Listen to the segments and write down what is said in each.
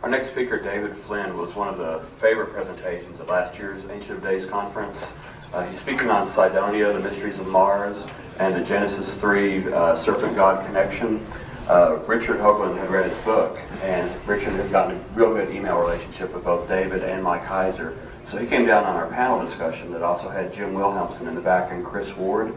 Our next speaker, David Flynn, was one of the favorite presentations at last year's Ancient of Days conference. He's speaking on Sidonia, the mysteries of Mars, and the Genesis 3 Serpent-God connection. Richard Hoagland had read his book, and Richard had gotten a real good email relationship with both David and Mike Heiser. So he came down on our panel discussion that also had Jim Wilhelmsen in the back and Chris Ward.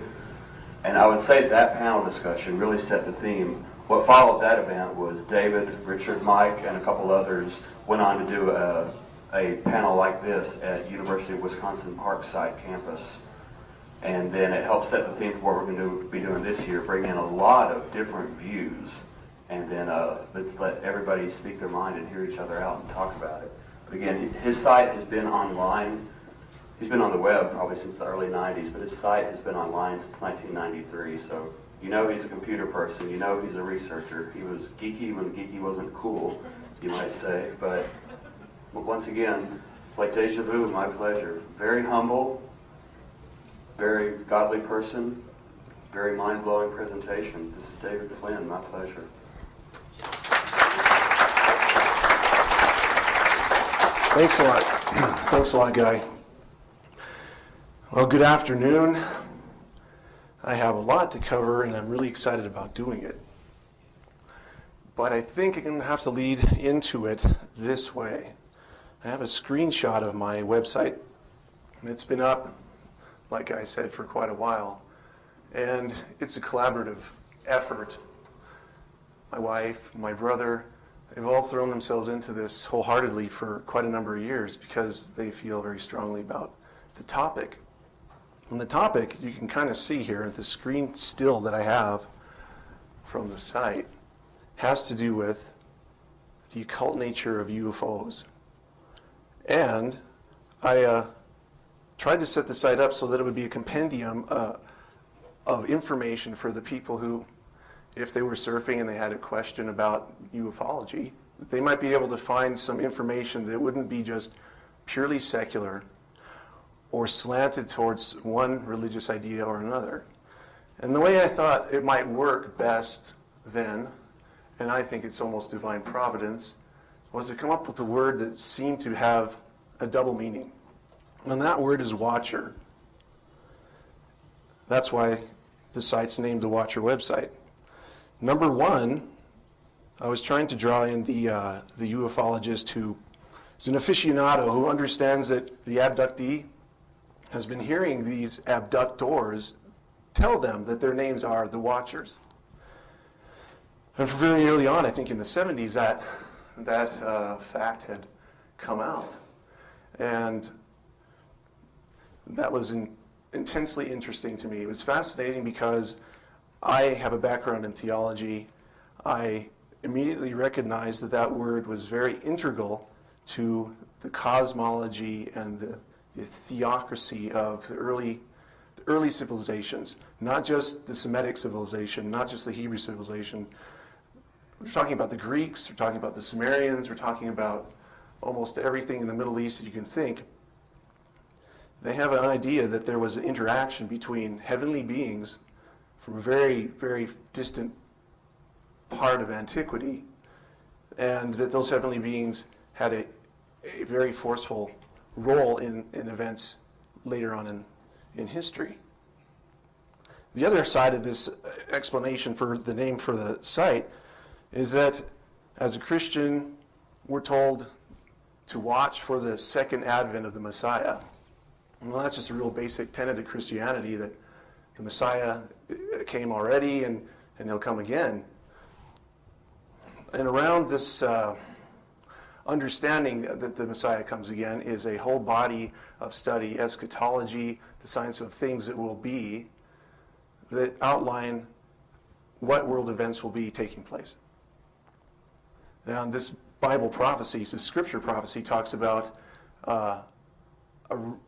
And I would say that panel discussion really set the theme. What followed that event was David, Richard, Mike, and a couple others went on to do a panel like this at University of Wisconsin Parkside campus. And then it helped set the theme for what we're going to be doing this year, bring in a lot of different views. And then let's let everybody speak their mind and hear each other out and talk about it. But again, his site has been online. He's been on the web probably since the early 90s, but his site has been online since 1993. So you know he's a computer person. You know he's a researcher. He was geeky when geeky wasn't cool, you might say. But once again, it's like deja vu, my pleasure. Very humble, very godly person, very mind-blowing presentation. This is David Flynn, my pleasure. Thanks a lot. Thanks a lot, Guy. Well, good afternoon. I have a lot to cover, and I'm really excited about doing it. But I think I'm going to have to lead into it this way. I have a screenshot of my website. It's been up, like I said, for quite a while. And it's a collaborative effort. My wife, my brother, they've all thrown themselves into this wholeheartedly for quite a number of years because they feel very strongly about the topic. And the topic, you can kind of see here at the screen still that I have from the site, has to do with the occult nature of UFOs. And I tried to set the site up so that it would be a compendium of information for the people who, if they were surfing and they had a question about ufology, they might be able to find some information that wouldn't be just purely secular or slanted towards one religious idea or another. And the way I thought it might work best then, and I think it's almost divine providence, was to come up with a word that seemed to have a double meaning. And that word is watcher. That's why the site's named the Watcher website. Number one, I was trying to draw in the ufologist who is an aficionado who understands that the abductee has been hearing these abductors tell them that their names are the Watchers. And from very early on, I think in the 70s, that fact had come out. And that was intensely interesting to me. It was fascinating because I have a background in theology. I immediately recognized that that word was very integral to the cosmology and the theocracy of the early civilizations, not just the Semitic civilization, not just the Hebrew civilization. We're talking about the Greeks, we're talking about the Sumerians, we're talking about almost everything in the Middle East that you can think. They have an idea that there was an interaction between heavenly beings from a very, very distant part of antiquity, and that those heavenly beings had a very forceful role in events later on in history. The other side of this explanation for the name for the site is that as a Christian, we're told to watch for the second advent of the Messiah. Well, that's just a real basic tenet of Christianity, that the Messiah came already and he'll come again. And around this understanding that the Messiah comes again is a whole body of study, eschatology, the science of things that will be, that outline what world events will be taking place. Now, this Bible prophecy, this scripture prophecy, talks about a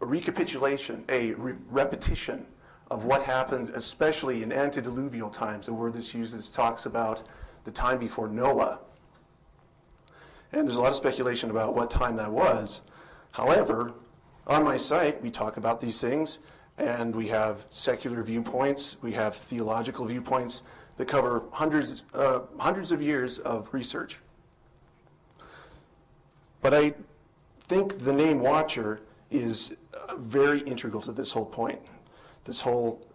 recapitulation, a repetition of what happened, especially in antediluvial times. The word that's used talks about the time before Noah. And there's a lot of speculation about what time that was. However, on my site, we talk about these things, and we have secular viewpoints, we have theological viewpoints that cover hundreds of years of research. But I think the name Watcher is very integral to this whole point, this whole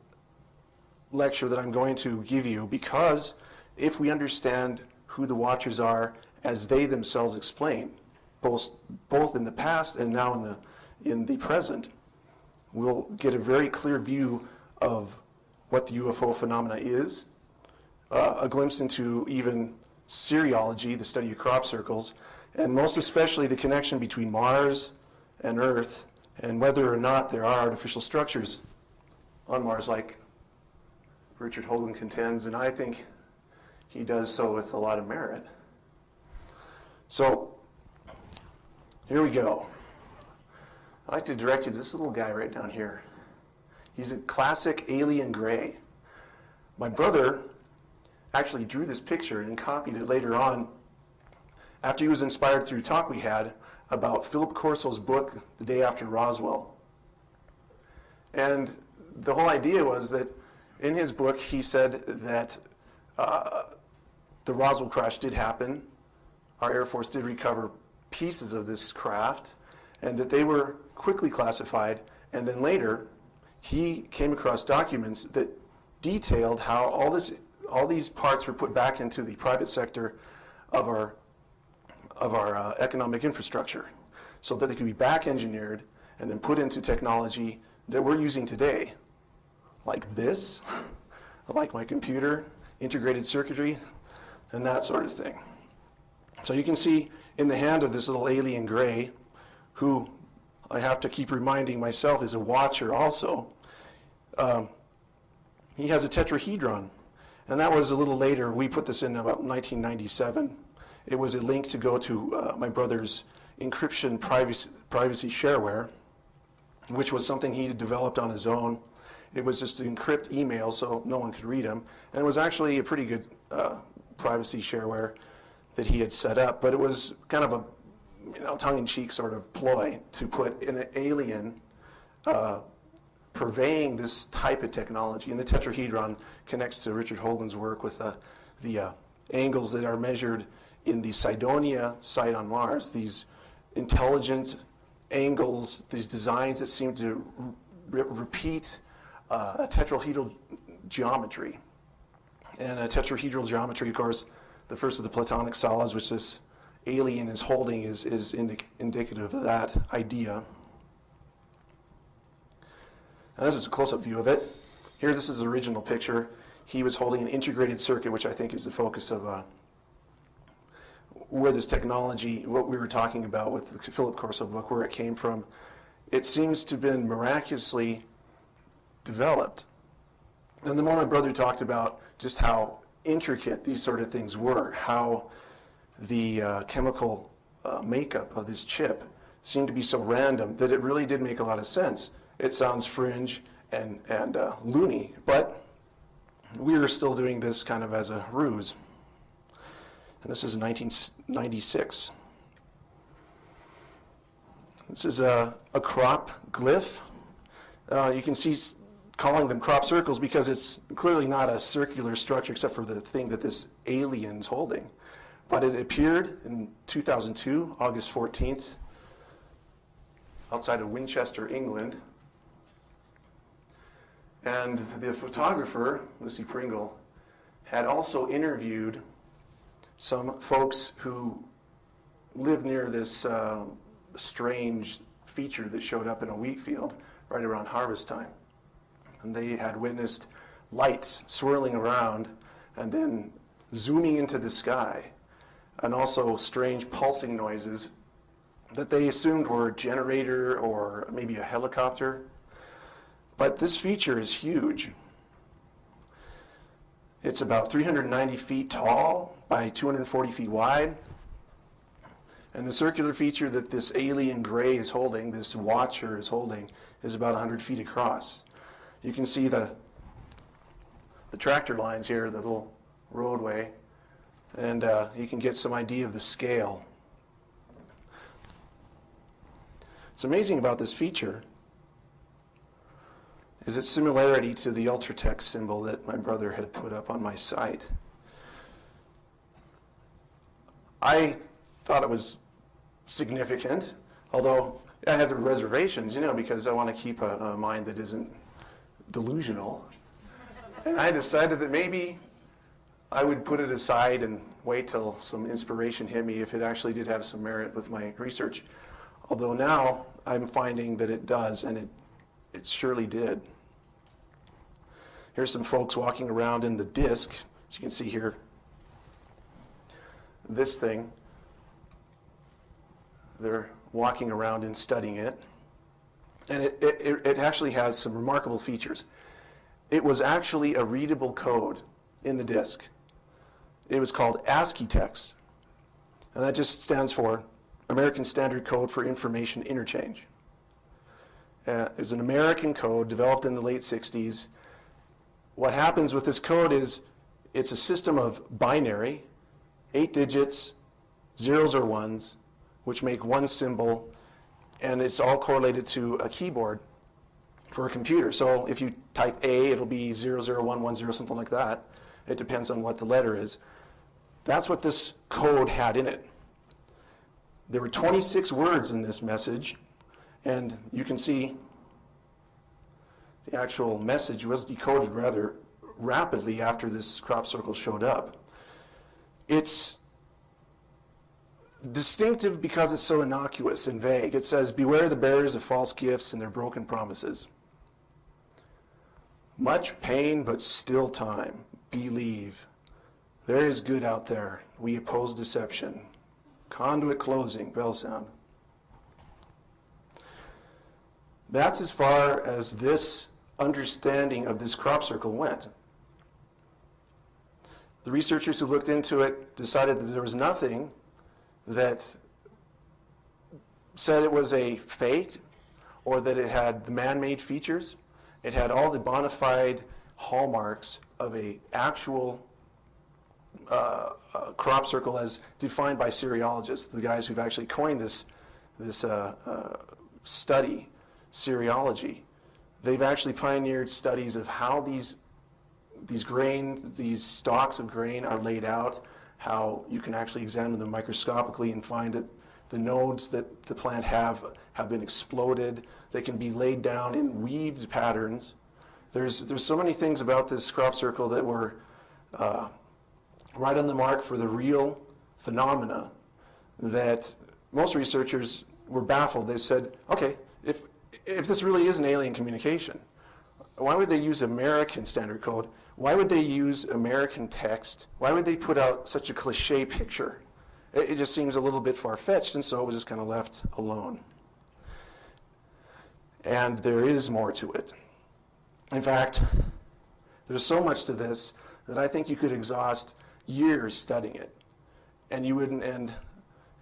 lecture that I'm going to give you, because if we understand who the Watchers are as they themselves explain, both in the past and now in the present, we'll get a very clear view of what the UFO phenomena is, a glimpse into even Siriology, the study of crop circles, and most especially the connection between Mars and Earth, and whether or not there are artificial structures on Mars, like Richard Hoagland contends, and I think he does so with a lot of merit. So, here we go. I'd like to direct you to this little guy right down here. He's a classic alien gray. My brother actually drew this picture and copied it later on after he was inspired through a talk we had about Philip Corso's book, The Day After Roswell. And the whole idea was that in his book he said that the Roswell crash did happen. Our Air Force did recover pieces of this craft, and that they were quickly classified. And then later, he came across documents that detailed how all these parts were put back into the private sector of our economic infrastructure, so that they could be back engineered and then put into technology that we're using today, like this, like my computer, integrated circuitry, and that sort of thing. So you can see in the hand of this little alien gray, who I have to keep reminding myself is a watcher also, he has a tetrahedron. And that was a little later. We put this in about 1997. It was a link to go to my brother's encryption privacy shareware, which was something he developed on his own. It was just to encrypt emails so no one could read them. And it was actually a pretty good privacy shareware that he had set up. But it was kind of a tongue-in-cheek sort of ploy to put an alien purveying this type of technology. And the tetrahedron connects to Richard Hoagland's work with the angles that are measured in the Sidonia site on Mars, these intelligent angles, these designs that seem to repeat a tetrahedral geometry. And a tetrahedral geometry, of course, the first of the Platonic solids, which this alien is holding, is indicative of that idea. Now this is a close-up view of it. This is the original picture. He was holding an integrated circuit, which I think is the focus of where this technology, what we were talking about with the Philip Corso book, where it came from. It seems to have been miraculously developed. And the more my brother talked about just how intricate these sort of things were, how the chemical makeup of this chip seemed to be so random that it really did make a lot of sense. It sounds fringe and loony, but we were still doing this kind of as a ruse. And this is 1996. This is a crop glyph. You can see calling them crop circles because it's clearly not a circular structure except for the thing that this alien's holding. But it appeared in 2002, August 14th, outside of Winchester, England. And the photographer, Lucy Pringle, had also interviewed some folks who lived near this strange feature that showed up in a wheat field right around harvest time. And they had witnessed lights swirling around and then zooming into the sky, and also strange pulsing noises that they assumed were a generator or maybe a helicopter. But this feature is huge. It's about 390 feet tall by 240 feet wide. And the circular feature that this alien gray is holding, this watcher is holding, is about 100 feet across. You can see the tractor lines here, the little roadway, and you can get some idea of the scale. What's amazing about this feature is its similarity to the Ultratech symbol that my brother had put up on my site. I thought it was significant, although I have the reservations, because I want to keep a mind that isn't delusional. And I decided that maybe I would put it aside and wait till some inspiration hit me if it actually did have some merit with my research. Although now I'm finding that it does, and it surely did. Here's some folks walking around in the disk, as you can see here. This thing, they're walking around and studying it. And it actually has some remarkable features. It was actually a readable code in the disk. It was called ASCII text. And that just stands for American Standard Code for Information Interchange. It was an American code developed in the late 60s. What happens with this code is it's a system of binary, 8 digits, zeros or ones, which make one symbol, and it's all correlated to a keyboard for a computer. So if you type A, it'll be 00110, something like that. It depends on what the letter is. That's what this code had in it. There were 26 words in this message, and you can see the actual message was decoded rather rapidly after this crop circle showed up. It's distinctive because it's so innocuous and vague. It says, "Beware the bearers of false gifts and their broken promises. Much pain, but still time. Believe. There is good out there. We oppose deception. Conduit closing, bell sound." That's as far as this understanding of this crop circle went. The researchers who looked into it decided that there was nothing that said it was a fake or that it had the man-made features. It had all the bona fide hallmarks of an actual crop circle as defined by Siriologists, the guys who've actually coined this study, Siriology. They've actually pioneered studies of how these grains, these stalks of grain are laid out, how you can actually examine them microscopically and find that the nodes that the plant have been exploded. They can be laid down in weaved patterns. There's so many things about this crop circle that were right on the mark for the real phenomena that most researchers were baffled. They said, okay, if this really is an alien communication, why would they use American Standard Code? Why would they use American text? Why would they put out such a cliche picture? It just seems a little bit far-fetched, and so it was just kind of left alone. And there is more to it. In fact, there's so much to this that I think you could exhaust years studying it, and you wouldn't end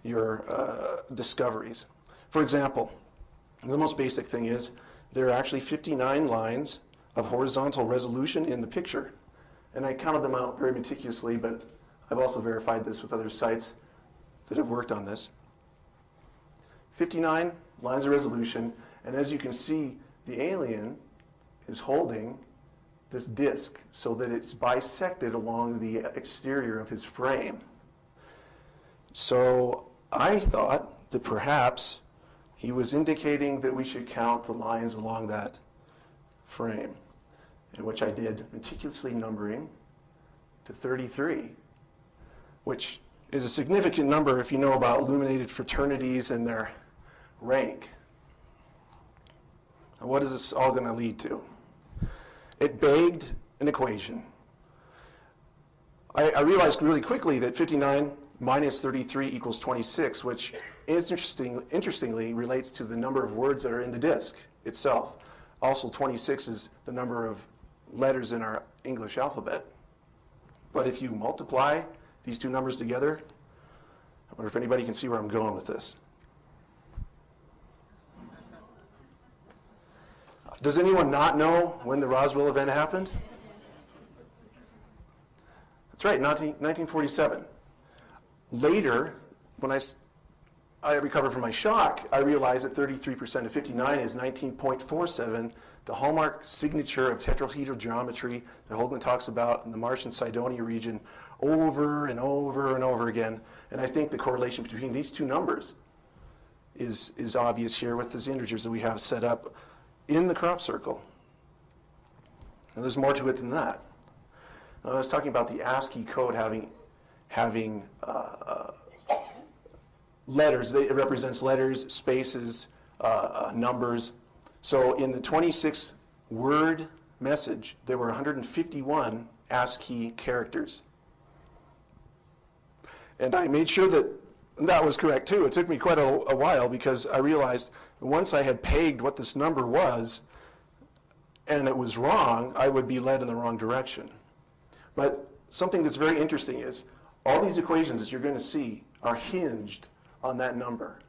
your discoveries. For example, the most basic thing is there are actually 59 lines of horizontal resolution in the picture. And I counted them out very meticulously, but I've also verified this with other sites that have worked on this. 59 lines of resolution, and as you can see, the alien is holding this disc so that it's bisected along the exterior of his frame. So I thought that perhaps he was indicating that we should count the lines along that frame, in which I did, meticulously numbering to 33, which is a significant number if you know about illuminated fraternities and their rank. And what is this all going to lead to? It begged an equation. I realized really quickly that 59 minus 33 equals 26, which interestingly relates to the number of words that are in the disk itself. Also, 26 is the number of letters in our English alphabet. But if you multiply these two numbers together, I wonder if anybody can see where I'm going with this. Does anyone not know when the Roswell event happened? That's right, 1947. Later, when I recovered from my shock, I realized that 33% of 59 is 19.47, the hallmark signature of tetrahedral geometry that Holden talks about in the Martian Cydonia region over and over and over again. And I think the correlation between these two numbers is obvious here with these integers that we have set up in the crop circle. Now, there's more to it than that. Now, I was talking about the ASCII code having letters. It represents letters, spaces, numbers. So in the 26-word message, there were 151 ASCII characters. And I made sure that that was correct too. It took me quite a while because I realized once I had pegged what this number was and it was wrong, I would be led in the wrong direction. But something that's very interesting is all these equations that you're going to see are hinged on that number.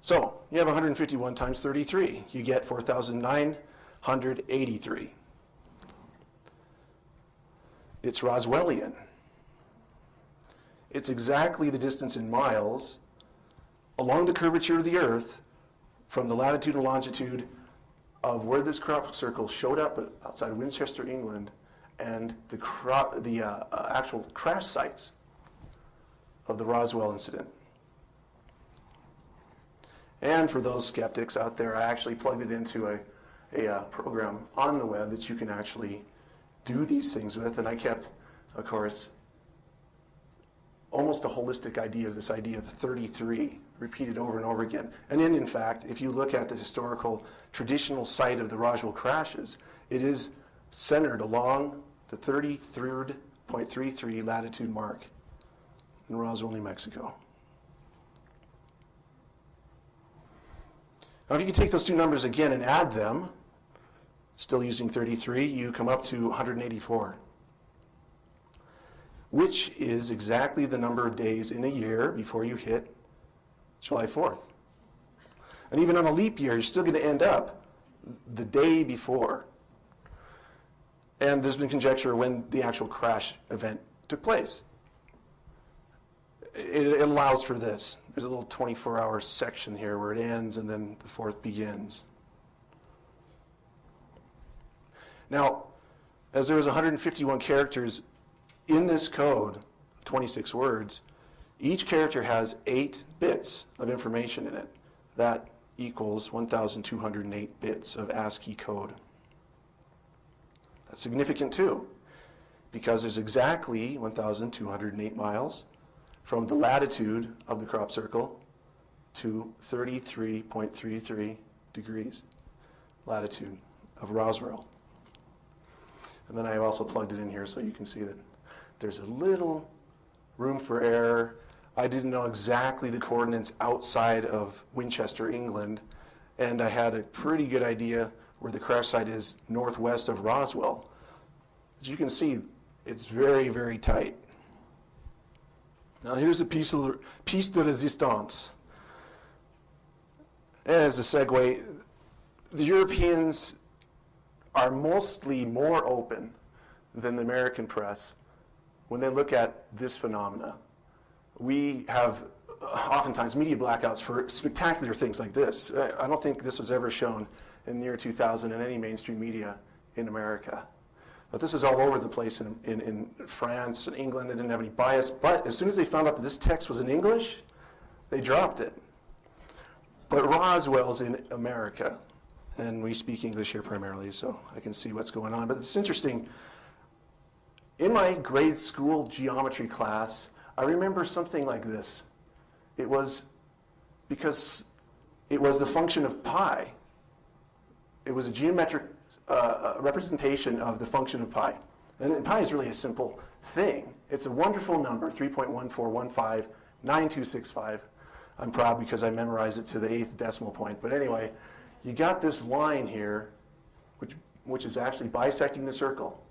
So you have 151 times 33. You get 4,983. It's Roswellian. It's exactly the distance in miles along the curvature of the Earth from the latitude and longitude of where this crop circle showed up outside Winchester, England, and the actual crash sites of the Roswell incident. And for those skeptics out there, I actually plugged it into a program on the web that you can actually do these things with, and I kept, of course, almost a holistic idea of this idea of 33 repeated over and over again. And then, in fact, if you look at the historical traditional site of the Roswell crashes, it is centered along the 33.33 latitude mark in Roswell, New Mexico. Now, if you can take those two numbers again and add them, still using 33, you come up to 184. Which is exactly the number of days in a year before you hit July 4th. And even on a leap year, you're still going to end up the day before. And there's been conjecture when the actual crash event took place. It allows for this. There's a little 24-hour section here where it ends and then the 4th begins. Now, as there was 151 characters in this code, 26 words, each character has 8 bits of information in it. That equals 1,208 bits of ASCII code. That's significant too, because there's exactly 1,208 miles from the latitude of the crop circle to 33.33 degrees latitude of Roswell. And then I also plugged it in here so you can see that there's a little room for error. I didn't know exactly the coordinates outside of Winchester, England, and I had a pretty good idea where the crash site is northwest of Roswell. As you can see, it's very, very tight. Now here's a piece de resistance. And as a segue, the Europeans are mostly more open than the American press when they look at this phenomena. We have oftentimes media blackouts for spectacular things like this. I don't think this was ever shown in the year 2000 in any mainstream media in America. But this is all over the place in France and England. They didn't have any bias. But as soon as they found out that this text was in English, they dropped it. But Roswell's in America. And we speak English here primarily, so I can see what's going on. But it's interesting. In my grade school geometry class, I remember something like this. It was because it was the function of pi. It was a geometric representation of the function of pi. And pi is really a simple thing. It's a wonderful number, 3.14159265. I'm proud because I memorized it to the 8th decimal point. But anyway, you got this line here, which is actually bisecting the circle.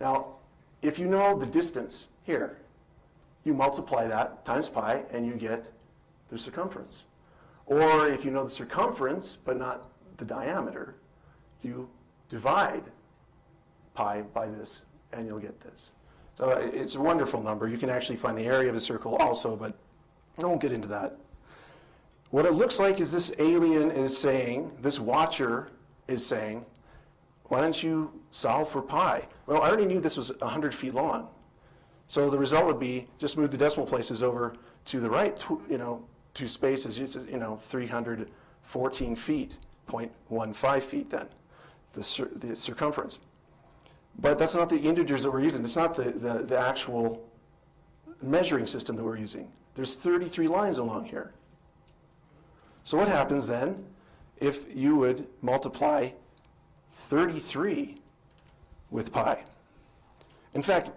Now, if you know the distance here, you multiply that times pi, and you get the circumference. Or if you know the circumference, but not the diameter, you divide pi by this, and you'll get this. So it's a wonderful number. You can actually find the area of the circle also, but I won't get into that. What it looks like is this alien is saying, this watcher is saying, why don't you solve for pi? Well, I already knew this was 100 feet long. So the result would be just move the decimal places over to the right, two spaces, it's 314 feet, 0.15 feet then, the circumference. But that's not the integers that we're using. It's not the actual measuring system that we're using. There's 33 lines along here. So what happens then if you would multiply 33 with pi? In fact,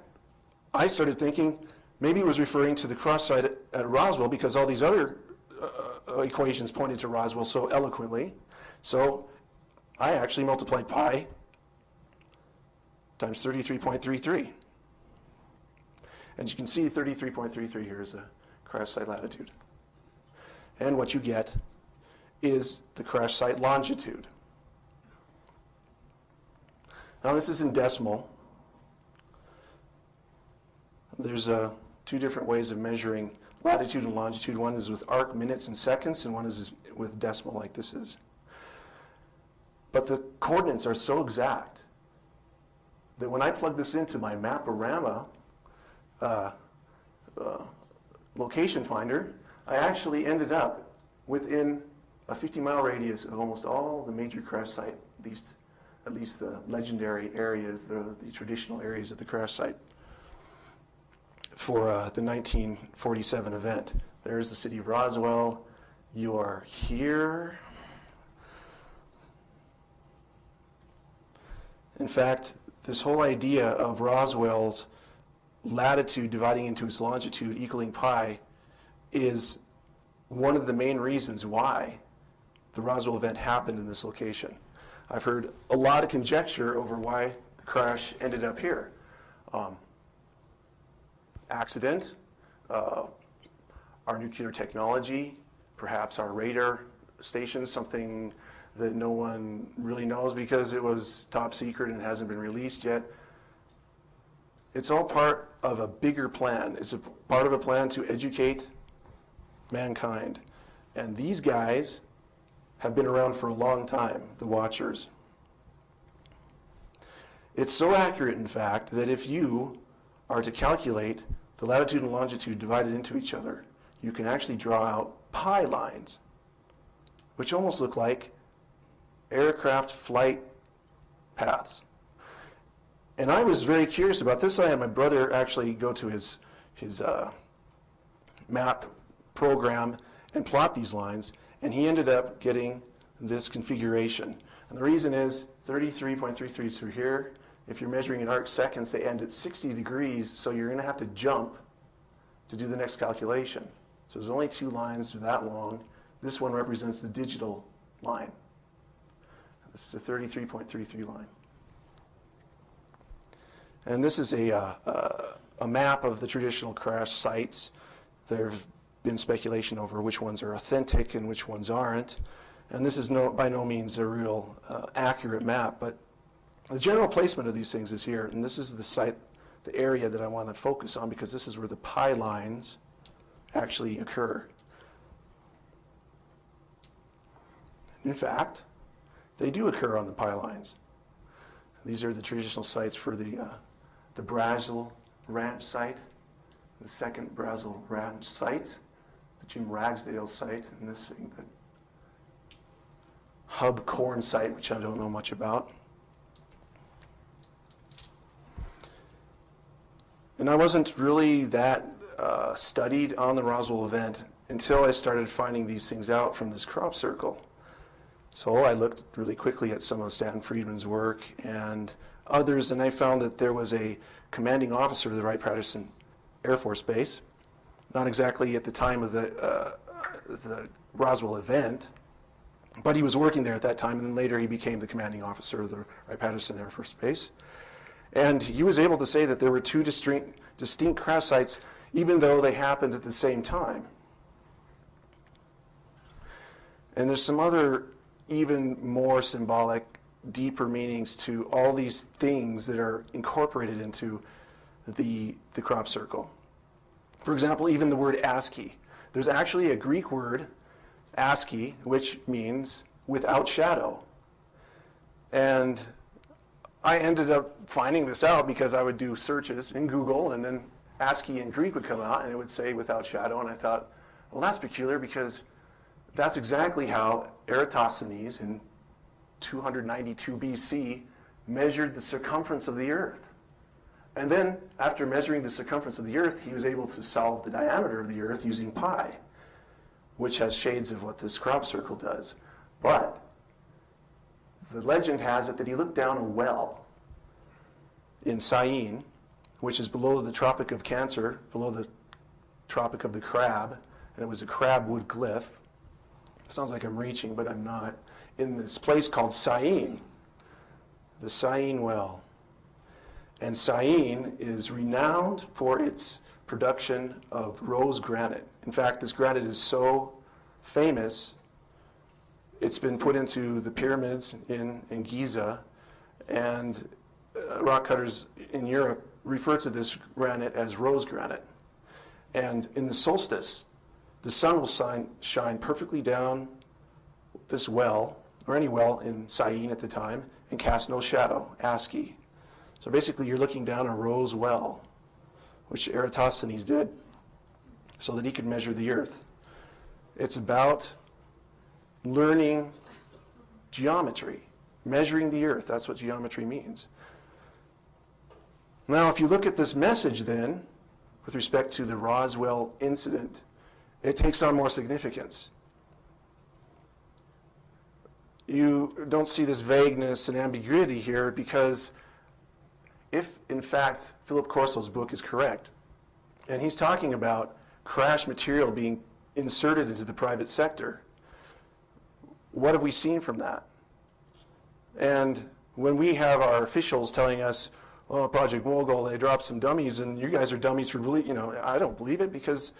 I started thinking maybe it was referring to the cross site at Roswell, because all these other equations pointed to Roswell so eloquently. So I actually multiplied pi times 33.33. And you can see 33.33 here is a crash site latitude. And what you get is the crash site longitude. Now this is in decimal. There's two different ways of measuring latitude and longitude. One is with arc minutes and seconds, and one is with decimal like this is. But the coordinates are so exact that when I plug this into my Map-O-Rama location finder, I actually ended up within a 50-mile radius of almost all the major crash site, at least the legendary areas, the traditional areas of the crash site for the 1947 event. There's the city of Roswell. You are here. In fact, this whole idea of Roswell's latitude dividing into its longitude equaling pi is one of the main reasons why the Roswell event happened in this location. I've heard a lot of conjecture over why the crash ended up here. Accident, our nuclear technology, perhaps our radar station, something that no one really knows because it was top secret and hasn't been released yet. It's all part of a bigger plan. It's a part of a plan to educate mankind. And these guys have been around for a long time, the Watchers. It's so accurate, in fact, that if you are to calculate the latitude and longitude divided into each other, you can actually draw out pi lines, which almost look like aircraft flight paths. And I was very curious about this. I had my brother actually go to his map program and plot these lines, and he ended up getting this configuration. And the reason is 33.33 through here. If you're measuring in arc seconds, they end at 60 degrees, so you're going to have to jump to do the next calculation. So there's only two lines that long. This one represents the digital line. This is a 33.33 line. And this is a map of the traditional crash sites. There have been speculation over which ones are authentic and which ones aren't. And this is by no means a real accurate map, but the general placement of these things is here. And this is the site, the area that I want to focus on, because this is where the pi lines actually occur. In fact, they do occur on the pi lines. These are the traditional sites for the Brazil Ranch site, the second Brazil Ranch site, the Jim Ragsdale site, and this thing, the Hub Corn site, which I don't know much about. And I wasn't really that studied on the Roswell event until I started finding these things out from this crop circle. So I looked really quickly at some of Stanton Friedman's work and others, and I found that there was a commanding officer of the Wright-Patterson Air Force Base, not exactly at the time of the Roswell event, but he was working there at that time, and then later he became the commanding officer of the Wright-Patterson Air Force Base. And he was able to say that there were two distinct crash sites, even though they happened at the same time. And there's some other even more symbolic, deeper meanings to all these things that are incorporated into the crop circle. For example, even the word ASCII. There's actually a Greek word, ASCII, which means without shadow. And I ended up finding this out because I would do searches in Google and then ASCII in Greek would come out and it would say without shadow, and I thought, well, that's peculiar because that's exactly how Eratosthenes in 292 BC measured the circumference of the Earth. And then, after measuring the circumference of the Earth, he was able to solve the diameter of the Earth using pi, which has shades of what this crop circle does. But the legend has it that he looked down a well in Syene, which is below the Tropic of Cancer, below the Tropic of the Crab, and it was a crabwood glyph. Sounds like I'm reaching, but I'm not. In this place called Syene, the Syene well. And Syene is renowned for its production of rose granite. In fact, this granite is so famous, it's been put into the pyramids in Giza, and rock cutters in Europe refer to this granite as rose granite. And in the solstice, the sun will shine perfectly down this well, or any well in Syene at the time, and cast no shadow, ASCII. So basically you're looking down a rose well, which Eratosthenes did, so that he could measure the Earth. It's about learning geometry, measuring the Earth. That's what geometry means. Now, if you look at this message then, with respect to the Roswell incident, it takes on more significance. You don't see this vagueness and ambiguity here because if, in fact, Philip Corso's book is correct, and he's talking about crash material being inserted into the private sector, what have we seen from that? And when we have our officials telling us, oh, Project Mogul, they dropped some dummies, and you guys are dummies for believing, I don't believe it because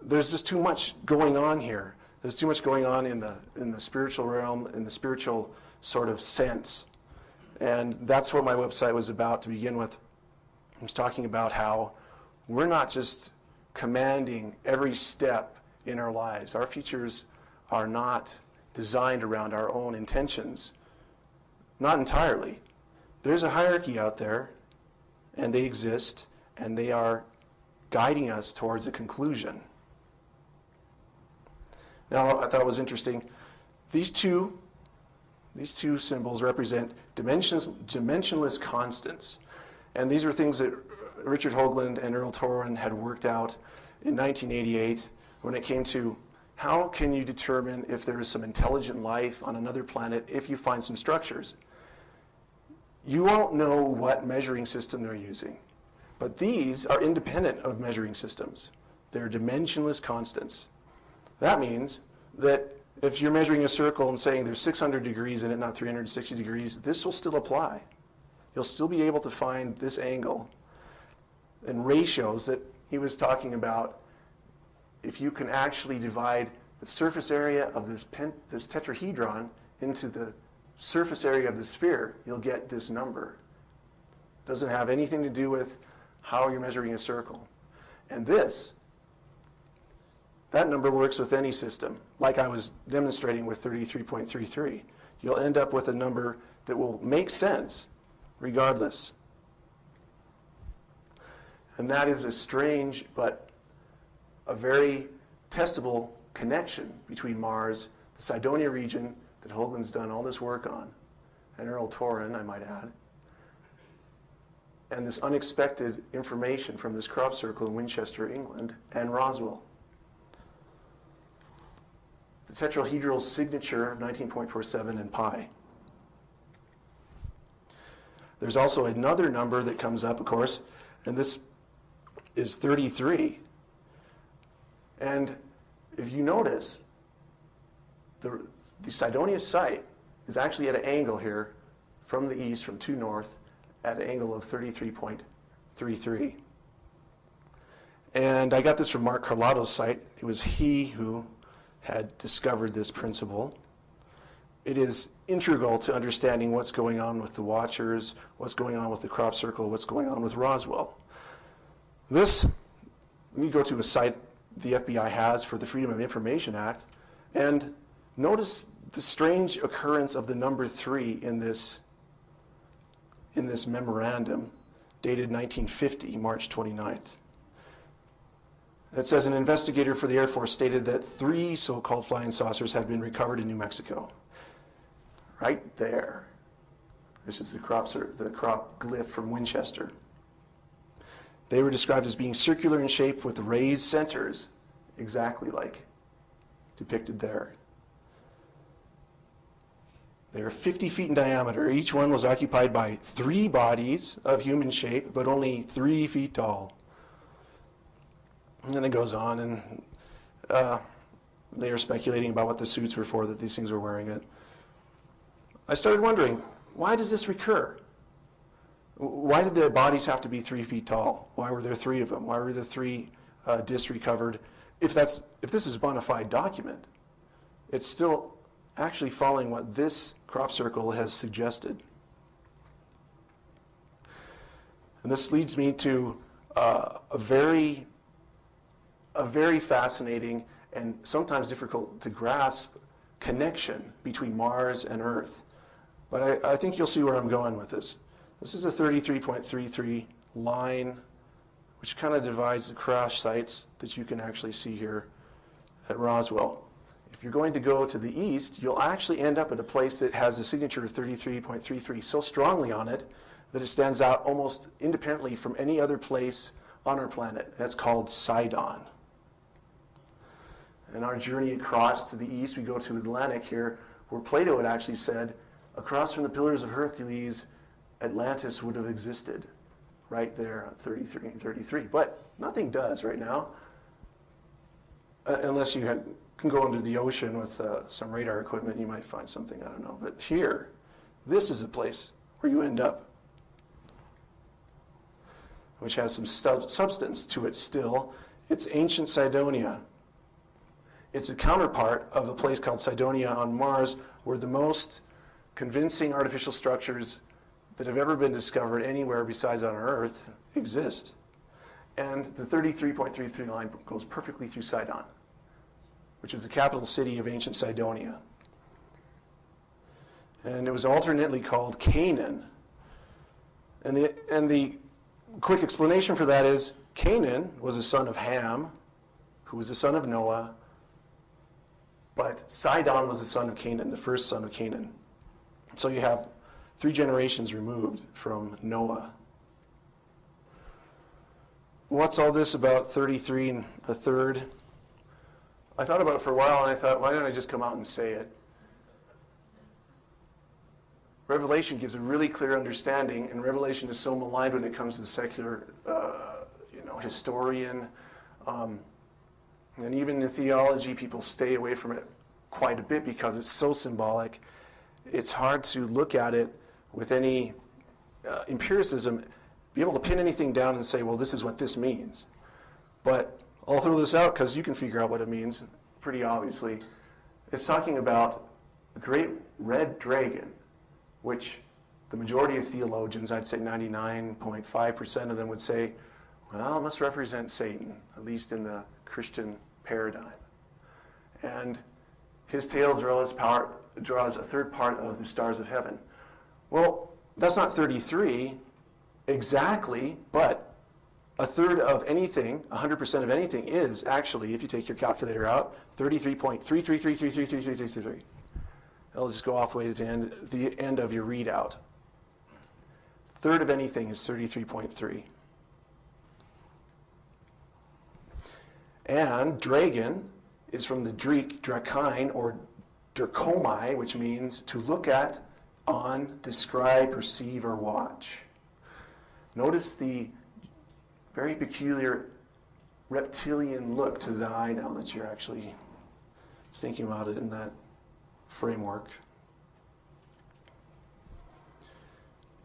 there's just too much going on here. There's too much going on in the spiritual realm, in the spiritual sort of sense. And that's what my website was about to begin with. I was talking about how we're not just commanding every step in our lives. Our futures are not designed around our own intentions. Not entirely. There's a hierarchy out there, and they exist, and they are guiding us towards a conclusion. Now, I thought it was interesting. These two symbols represent dimensionless constants. And these are things that Richard Hoagland and Earl Torren had worked out in 1988 when it came to how can you determine if there is some intelligent life on another planet if you find some structures. You won't know what measuring system they're using, but these are independent of measuring systems. They're dimensionless constants. That means that if you're measuring a circle and saying there's 600 degrees in it, not 360 degrees, this will still apply. You'll still be able to find this angle and ratios that he was talking about. If you can actually divide the surface area of this tetrahedron into the surface area of the sphere, you'll get this number. Doesn't have anything to do with how you're measuring a circle. And that number works with any system, like I was demonstrating with 33.33. You'll end up with a number that will make sense regardless. And that is a strange but a very testable connection between Mars, the Sidonia region that Hoagland's done all this work on, and Earl Torren, I might add, and this unexpected information from this crop circle in Winchester, England, and Roswell. The tetrahedral signature of 19.47 and pi. There's also another number that comes up, of course, and this is 33. And if you notice, the Sidonia site is actually at an angle here from the east, from true north, at an angle of 33.33. And I got this from Mark Carlotto's site. It was he who had discovered this principle. It is integral to understanding what's going on with the Watchers, what's going on with the crop circle, what's going on with Roswell. This, you go to a site the FBI has for the Freedom of Information Act, and notice the strange occurrence of the number 3 in this memorandum. dated 1950, March 29th. It says an investigator for the Air Force stated that 3 so-called flying saucers had been recovered in New Mexico. Right there. This is the crop glyph from Winchester. They were described as being circular in shape with raised centers, exactly like depicted there. They are 50 feet in diameter. Each one was occupied by 3 bodies of human shape, but only 3 feet tall. And then it goes on, and they are speculating about what the suits were for, that these things were wearing it. I started wondering, why does this recur? Why did the bodies have to be 3 feet tall? Why were there 3 of them? Why were there 3 discs recovered? If this is a bona fide document, it's still actually following what this crop circle has suggested. And this leads me to a very fascinating and sometimes difficult to grasp connection between Mars and Earth. But I think you'll see where I'm going with this. This is a 33.33 line, which kind of divides the crash sites that you can actually see here at Roswell. If you're going to go to the east, you'll actually end up at a place that has a signature of 33.33 so strongly on it that it stands out almost independently from any other place on our planet. That's called Sidon. And our journey across to the east, we go to Atlantic here, where Plato had actually said, across from the Pillars of Hercules, Atlantis would have existed right there at 33 and 33. But nothing does right now, unless you can go into the ocean with some radar equipment. You might find something, I don't know. But here, this is a place where you end up, which has some substance to it still. It's ancient Sidonia. It's a counterpart of a place called Sidonia on Mars, where the most convincing artificial structures that have ever been discovered anywhere besides on Earth exist. And the 33.33 line goes perfectly through Sidon, which is the capital city of ancient Cydonia. And it was alternately called Canaan. And the quick explanation for that is Canaan was a son of Ham, who was the son of Noah, but Sidon was the son of Canaan, the first son of Canaan. So you have 3 generations removed from Noah. What's all this about 33 and a third? I thought about it for a while, and I thought, why don't I just come out and say it? Revelation gives a really clear understanding, and Revelation is so maligned when it comes to the secular historian. And even in theology, people stay away from it quite a bit because it's so symbolic. It's hard to look at it with any empiricism, be able to pin anything down and say, well, this is what this means. But I'll throw this out because you can figure out what it means pretty obviously. It's talking about the great red dragon, which the majority of theologians, I'd say 99.5% of them would say, well, it must represent Satan, at least in the Christian paradigm. And his tail draws a third part of the stars of heaven. Well, that's not 33 exactly, but a third of anything, 100% of anything is actually, if you take your calculator out, 33.3333333333. It'll just go all the way to the end of your readout. Third of anything is 33.3. And dragon is from the Greek drakine or derkomai, which means to look at, on, describe, perceive, or watch. Notice the very peculiar reptilian look to the eye now that you're actually thinking about it in that framework.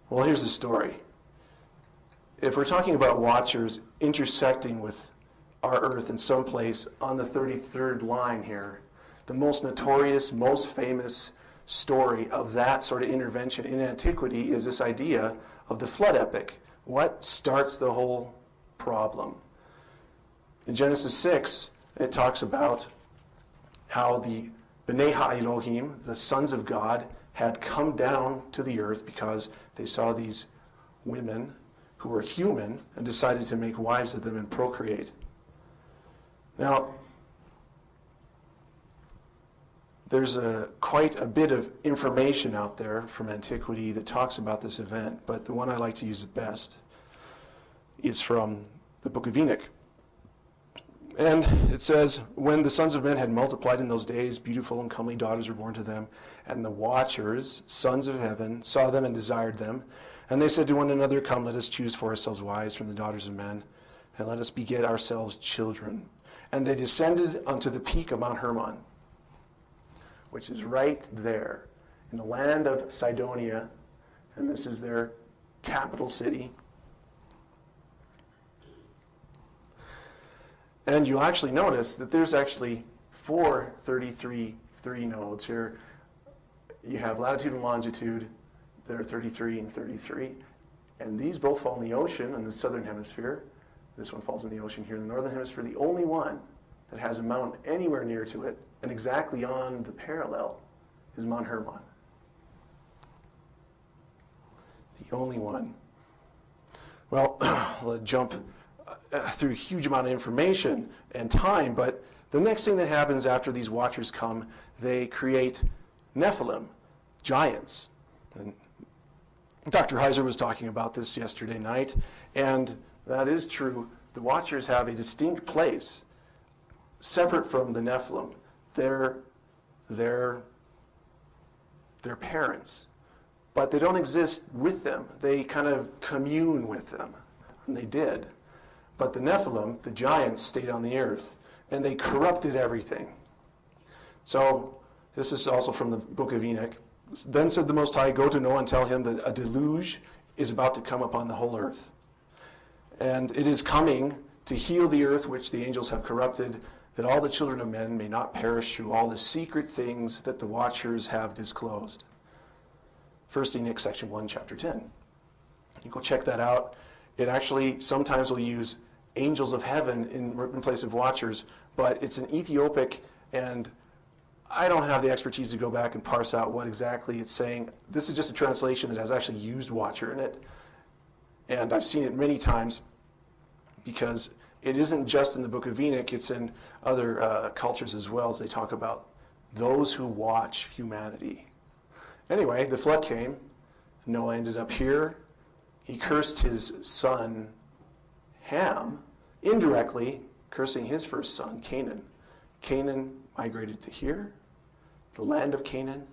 Well, here's the story. If we're talking about watchers intersecting with our Earth in some place on the 33rd line here, the most notorious, most famous story of that sort of intervention in antiquity is this idea of the flood epic. What starts the whole problem? In Genesis 6, it talks about how the B'nai HaElohim, the sons of God, had come down to the earth because they saw these women who were human and decided to make wives of them and procreate. Now, there's quite a bit of information out there from antiquity that talks about this event, but the one I like to use the best is from the Book of Enoch. And it says, when the sons of men had multiplied in those days, beautiful and comely daughters were born to them, and the watchers, sons of heaven, saw them and desired them. And they said to one another, come, let us choose for ourselves wives from the daughters of men, and let us beget ourselves children. And they descended unto the peak of Mount Hermon, which is right there in the land of Cydonia, and this is their capital city. And you'll actually notice that there's actually 4 33 nodes here. You have latitude and longitude that are 33 and 33, and these both fall in the ocean in the southern hemisphere. This one falls in the ocean here in the northern hemisphere. The only one that has a mountain anywhere near to it and exactly on the parallel is Mount Hermon. The only one. Well, I'll jump through a huge amount of information and time, but the next thing that happens after these watchers come, they create Nephilim, giants. And Dr. Heiser was talking about this yesterday night, and that is true. The watchers have a distinct place separate from the Nephilim. They're parents, but they don't exist with them. They kind of commune with them, and they did. But the Nephilim, the giants, stayed on the earth, and they corrupted everything. So this is also from the Book of Enoch. Then said the Most High, go to Noah and tell him that a deluge is about to come upon the whole earth. And it is coming to heal the earth which the angels have corrupted, that all the children of men may not perish through all the secret things that the watchers have disclosed. 1 Enoch, section 1, chapter 10. You go check that out. It actually sometimes will use angels of heaven in place of watchers, but it's an Ethiopic, and I don't have the expertise to go back and parse out what exactly it's saying. This is just a translation that has actually used watcher in it, and I've seen it many times because it isn't just in the Book of Enoch, it's in other cultures as well, as they talk about those who watch humanity. Anyway, the flood came. Noah ended up here. He cursed his son Ham, indirectly cursing his first son, Canaan. Canaan migrated to here, the land of Canaan,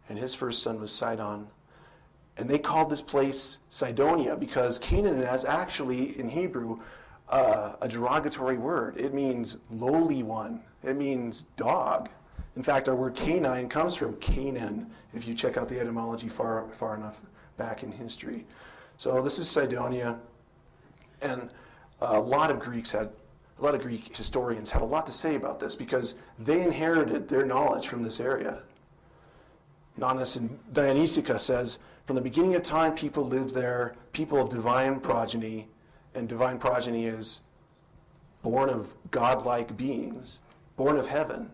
and his first son was Sidon. And they called this place Sidonia because Canaan is actually, in Hebrew, a derogatory word. It means lowly one. It means dog. In fact, our word canine comes from Canaan, if you check out the etymology far enough back in history. So this is Sidonia, and a lot of Greek historians had a lot to say about this because they inherited their knowledge from this area. Nonnus in Dionysica says, from the beginning of time, people lived there, people of divine progeny, and divine progeny is born of godlike beings, born of heaven.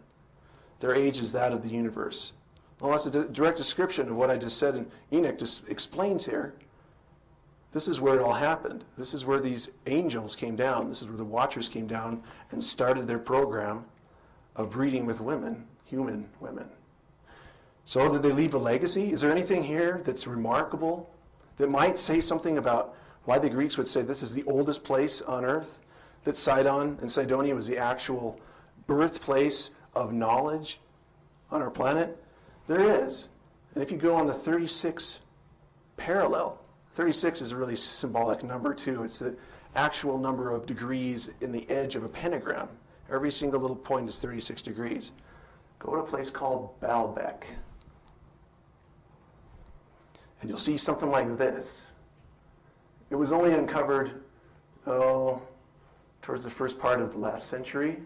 Their age is that of the universe. Well, that's a direct description of what I just said, and Enoch just explains here. This is where it all happened. This is where these angels came down. This is where the watchers came down and started their program of breeding with women, human women. So did they leave a legacy? Is there anything here that's remarkable that might say something about why the Greeks would say this is the oldest place on earth? That Sidon and Sidonia was the actual birthplace of knowledge on our planet? There is. And if you go on the 36 parallel, 36 is a really symbolic number too. It's the actual number of degrees in the edge of a pentagram. Every single little point is 36 degrees. Go to a place called Baalbek, and you'll see something like this. It was only uncovered, towards the first part of the last century.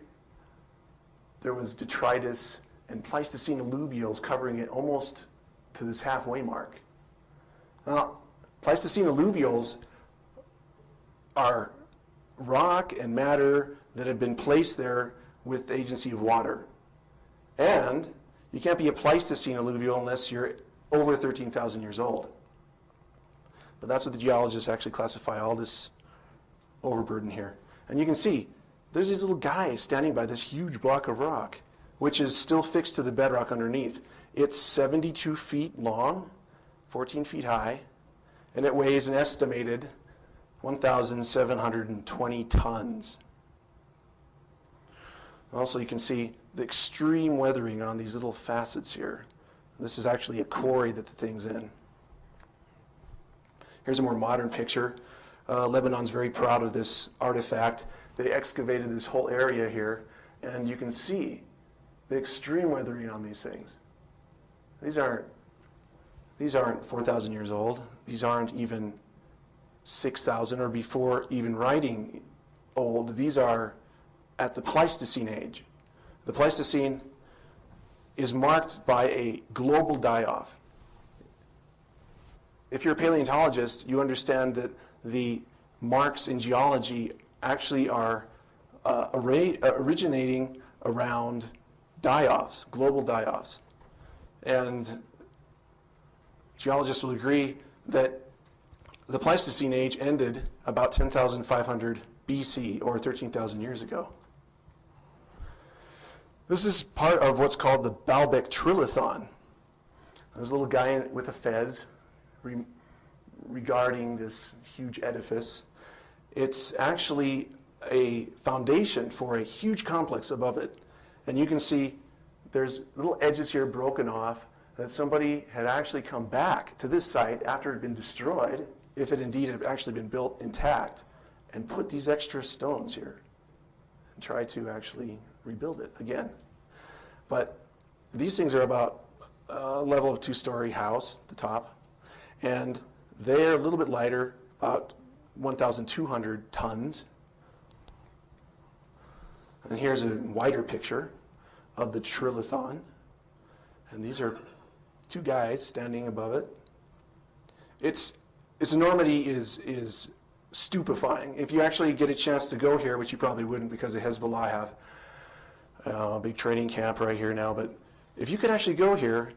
There was detritus and Pleistocene alluvials covering it almost to this halfway mark. Now, Pleistocene alluvials are rock and matter that have been placed there with the agency of water. And you can't be a Pleistocene alluvial unless you're over 13,000 years old. But that's what the geologists actually classify all this overburden here. And you can see there's these little guys standing by this huge block of rock, which is still fixed to the bedrock underneath. It's 72 feet long, 14 feet high, and it weighs an estimated 1,720 tons. Also, you can see the extreme weathering on these little facets here. This is actually a quarry that the thing's in. Here's a more modern picture. Lebanon's very proud of this artifact. They excavated this whole area here, and you can see the extreme weathering on these things. These aren't 4,000 years old. These aren't even 6,000 or before even writing old. These are at the Pleistocene age. The Pleistocene is marked by a global die-off. If you're a paleontologist, you understand that the marks in geology actually are originating around die-offs, global die-offs. And geologists will agree that the Pleistocene age ended about 10,500 BC, or 13,000 years ago. This is part of what's called the Baalbek Trilithon. There's a little guy with a fez regarding this huge edifice. It's actually a foundation for a huge complex above it. And you can see there's little edges here broken off that somebody had actually come back to this site after it had been destroyed, if it indeed had actually been built intact, and put these extra stones here and try to actually rebuild it again. But these things are about a level of two-story house, the top, and they're a little bit lighter, about 1,200 tons. And here's a wider picture of the Trilithon. And these are two guys standing above it. Its enormity is stupefying. If you actually get a chance to go here, which you probably wouldn't because the Hezbollah have a big training camp right here now, but if you could actually go here,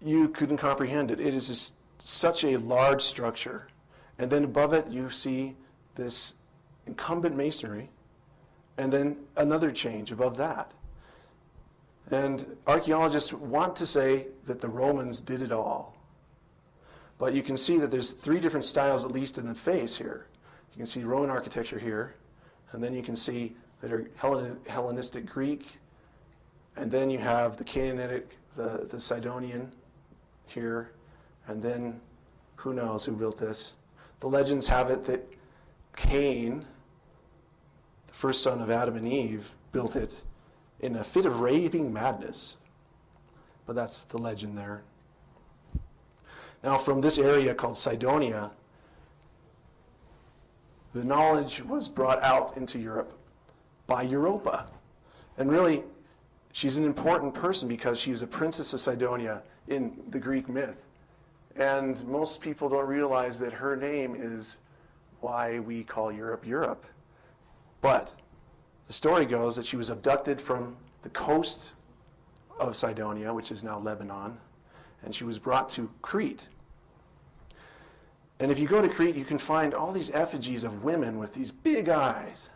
you couldn't comprehend it. It is just such a large structure. And then above it, you see this incumbent masonry, and then another change above that. And archaeologists want to say that the Romans did it all. But you can see that there's three different styles, at least in the face here. You can see Roman architecture here, and then you can see that are Hellenistic Greek, and then you have the Canaanitic, the Sidonian here, and then who knows who built this. The legends have it that Cain, the first son of Adam and Eve, built it in a fit of raving madness. But that's the legend there. Now, from this area called Sidonia, the knowledge was brought out into Europe by Europa. And really, she's an important person because she was a princess of Sidonia in the Greek myth. And most people don't realize that her name is why we call Europe Europe. But the story goes that she was abducted from the coast of Sidonia, which is now Lebanon, and she was brought to Crete. And if you go to Crete, you can find all these effigies of women with these big eyes.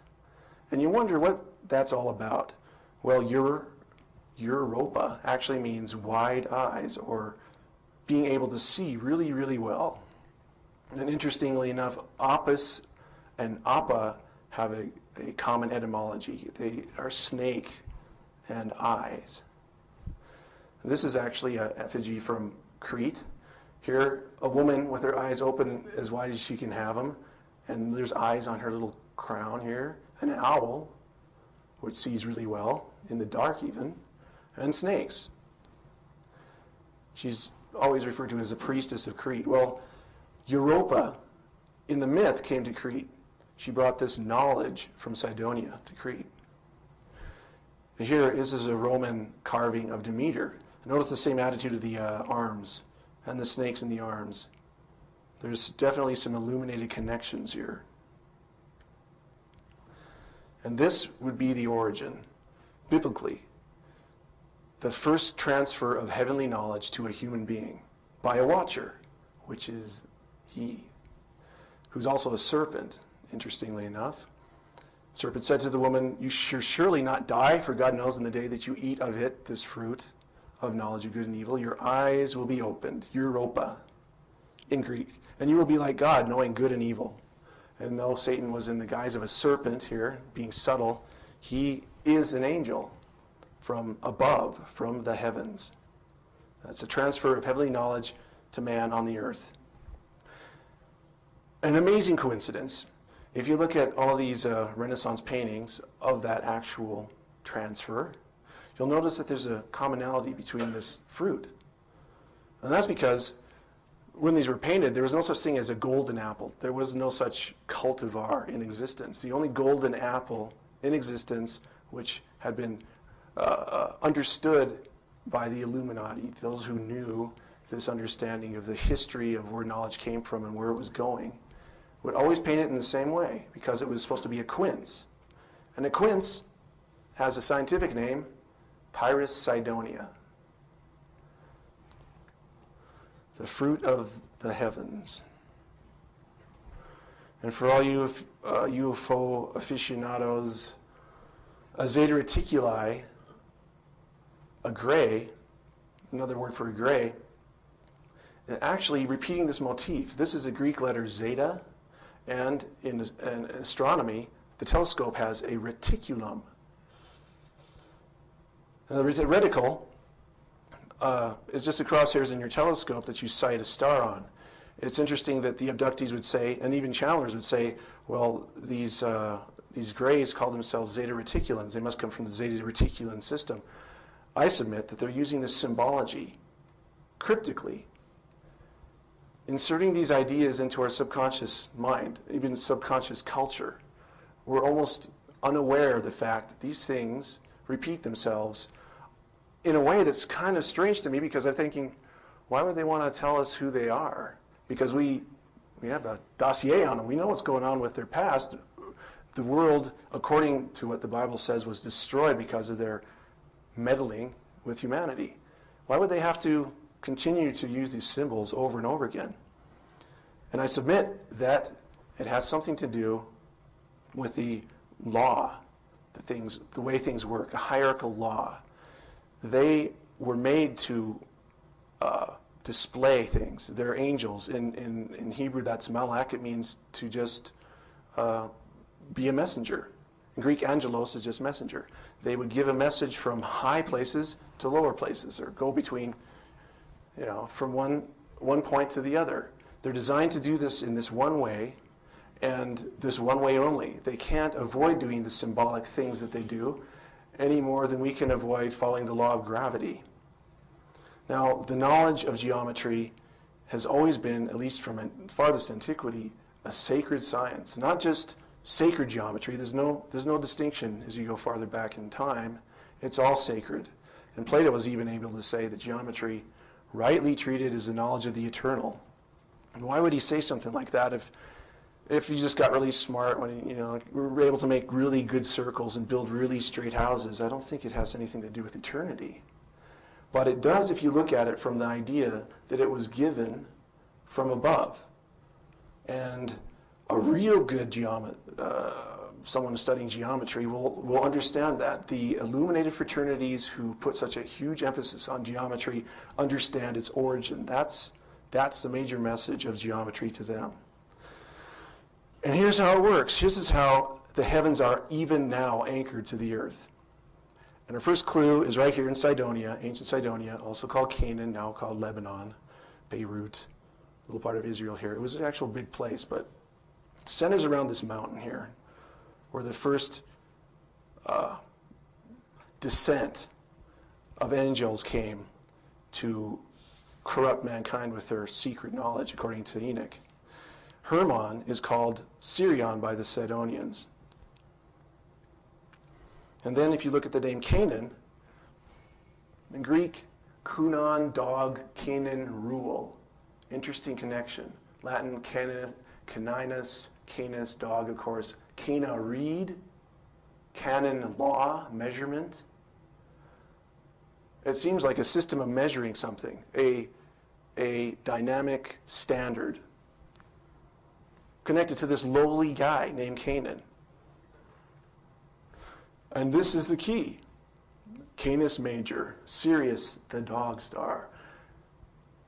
And you wonder what that's all about. Well, Europa actually means wide eyes, or being able to see really, really well. And interestingly enough, Apis and Appa have a common etymology. They are snake and eyes. This is actually an effigy from Crete. Here, a woman with her eyes open as wide as she can have them, and there's eyes on her little crown here, and an owl, which sees really well, in the dark even, and snakes. She's always referred to as a priestess of Crete. Well, Europa, in the myth, came to Crete. She brought this knowledge from Sidonia to Crete. And here, this is a Roman carving of Demeter. Notice the same attitude of the arms and the snakes in the arms. There's definitely some illuminated connections here. And this would be the origin, biblically, the first transfer of heavenly knowledge to a human being by a watcher, which is he, who's also a serpent, interestingly enough. The serpent said to the woman, "You shall surely not die, for God knows in the day that you eat of it, this fruit of knowledge of good and evil, your eyes will be opened," Europa in Greek, "and you will be like God, knowing good and evil." And though Satan was in the guise of a serpent here, being subtle, he is an angel from above, from the heavens. That's a transfer of heavenly knowledge to man on the earth. An amazing coincidence. If you look at all these Renaissance paintings of that actual transfer, you'll notice that there's a commonality between this fruit. And that's because when these were painted, there was no such thing as a golden apple. There was no such cultivar in existence. The only golden apple in existence, which had been understood by the Illuminati, those who knew this understanding of the history of where knowledge came from and where it was going, would always paint it in the same way because it was supposed to be a quince. And a quince has a scientific name, Pyrus Sidonia, the fruit of the heavens. And for all you UFO aficionados, a Zeta Reticuli, a gray, another word for a gray, actually repeating this motif. This is a Greek letter zeta, and in astronomy, the telescope has a reticulum. Now, the reticle is just the crosshairs in your telescope that you sight a star on. It's interesting that the abductees would say, and even channelers would say, well, these grays call themselves Zeta Reticulans. They must come from the Zeta Reticulan system. I submit that they're using this symbology cryptically, inserting these ideas into our subconscious mind, even subconscious culture. We're almost unaware of the fact that these things repeat themselves in a way that's kind of strange to me, because I'm thinking, why would they want to tell us who they are? Because we have a dossier on them. We know what's going on with their past. The world, according to what the Bible says, was destroyed because of their meddling with humanity. Why would they have to continue to use these symbols over and over again? And I submit that it has something to do with the law, the way things work, a hierarchical law. They were made to display things. They're angels. In Hebrew, that's malak. It means to just be a messenger. In Greek, angelos is just messenger. They would give a message from high places to lower places, or go between, from one point to the other. They're designed to do this in this one way, and this one way only. They can't avoid doing the symbolic things that they do any more than we can avoid following the law of gravity. Now, the knowledge of geometry has always been, at least from farthest antiquity, a sacred science. Not just sacred geometry. There's no distinction as you go farther back in time. It's all sacred. And Plato was even able to say that geometry, rightly treated, is the knowledge of the eternal. And why would he say something like that if you just got really smart when we were able to make really good circles and build really straight houses? I don't think it has anything to do with eternity. But it does if you look at it from the idea that it was given from above. And a real good someone studying geometry will understand that. The illuminated fraternities who put such a huge emphasis on geometry understand its origin. That's the major message of geometry to them. And here's how it works. This is how the heavens are even now anchored to the earth. And our first clue is right here in Sidonia, ancient Sidonia, also called Canaan, now called Lebanon, Beirut, a little part of Israel here. It was an actual big place, but it centers around this mountain here, where the first descent of angels came to corrupt mankind with their secret knowledge, according to Enoch. Hermon is called Sirion by the Sidonians. And then if you look at the name Canaan, in Greek, kunon, dog, Canaan, rule. Interesting connection. Latin, caninus, canis, dog, of course. Cana, reed. Canon, law, measurement. It seems like a system of measuring something, a dynamic standard. connected to this lowly guy named Canaan. And this is the key. Canis Major, Sirius, the dog star.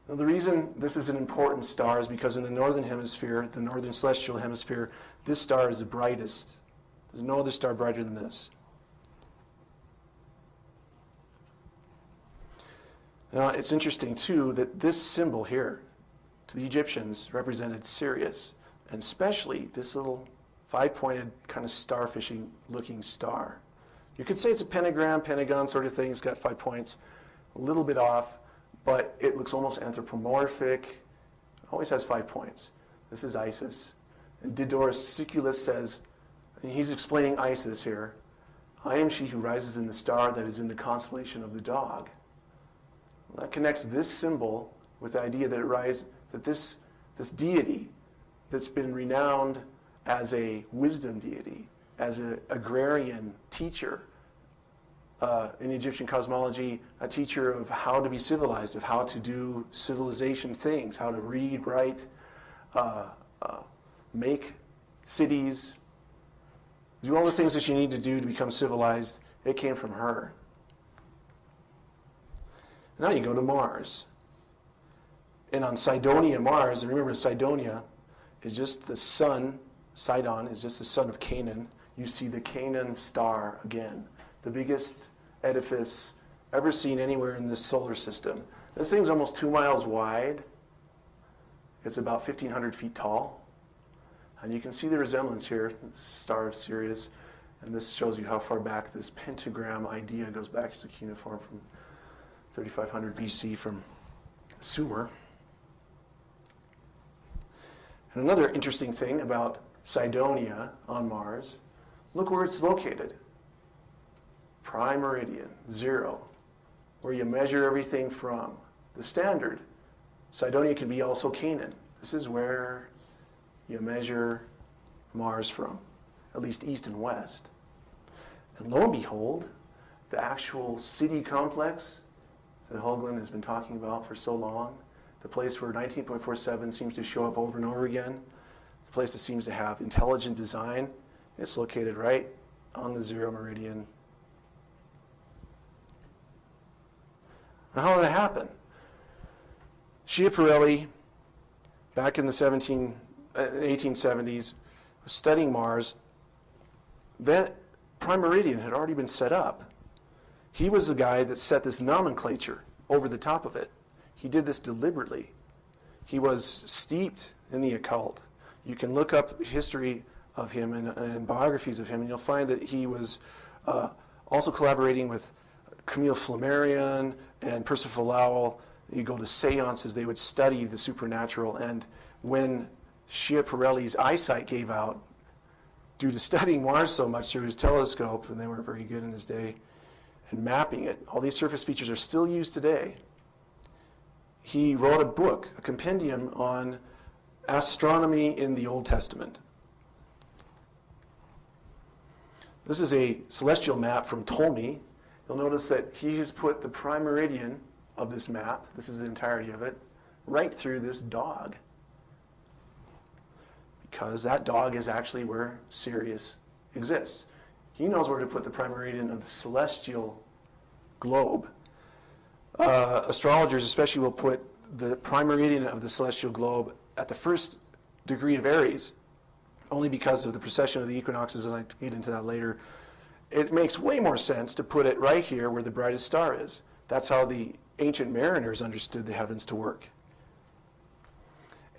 Now, the reason this is an important star is because in the northern hemisphere, the northern celestial hemisphere, this star is the brightest. There's no other star brighter than this. Now, it's interesting, too, that this symbol here, to the Egyptians, represented Sirius, and especially this little five-pointed kind of starfishy-looking star. You could say it's a pentagram, pentagon sort of thing. It's got 5 points, a little bit off, but it looks almost anthropomorphic. It always has 5 points. This is Isis. And Diodorus Siculus says, and he's explaining Isis here, I am she who rises in the star that is in the constellation of the dog. Well, that connects this symbol with the idea that this deity that's been renowned as a wisdom deity, as an agrarian teacher in Egyptian cosmology, a teacher of how to be civilized, of how to do civilization things, how to read, write, make cities, do all the things that you need to do to become civilized. It came from her. Now you go to Mars. And on Sidonia, Mars, and remember Sidonia is just the sun, Sidon is just the son of Canaan. You see the Canaan star again, the biggest edifice ever seen anywhere in this solar system. This thing's almost 2 miles wide. It's about 1,500 feet tall. And you can see the resemblance here, the star of Sirius. And this shows you how far back this pentagram idea goes back. It's a cuneiform from 3500 BC from Sumer. And another interesting thing about Sidonia on Mars, look where it's located. Prime meridian, 0, where you measure everything from. The standard. Sidonia can be also Canaan. This is where you measure Mars from, at least east and west. And lo and behold, the actual city complex that Hoagland has been talking about for so long, the place where 19.47 seems to show up over and over again, the place that seems to have intelligent design, it's located right on the 0 meridian. Now, how did that happen? Schiaparelli, back in the 1870s, was studying Mars. That prime meridian had already been set up. He was the guy that set this nomenclature over the top of it. He did this deliberately. He was steeped in the occult. You can look up history of him and biographies of him, and you'll find that he was also collaborating with Camille Flammarion and Percival Lowell. You go to seances, they would study the supernatural, and when Schiaparelli's eyesight gave out due to studying Mars so much through his telescope, and they weren't very good in his day, and mapping it, all these surface features are still used today. He wrote a book, a compendium on astronomy in the Old Testament. This is a celestial map from Ptolemy. You'll notice that he has put the prime meridian of this map, this is the entirety of it, right through this dog. Because that dog is actually where Sirius exists. He knows where to put the prime meridian of the celestial globe. Astrologers especially will put the prime meridian of the celestial globe at the first degree of Aries, only because of the precession of the equinoxes, and I'll get into that later. It makes way more sense to put it right here where the brightest star is. That's how the ancient mariners understood the heavens to work.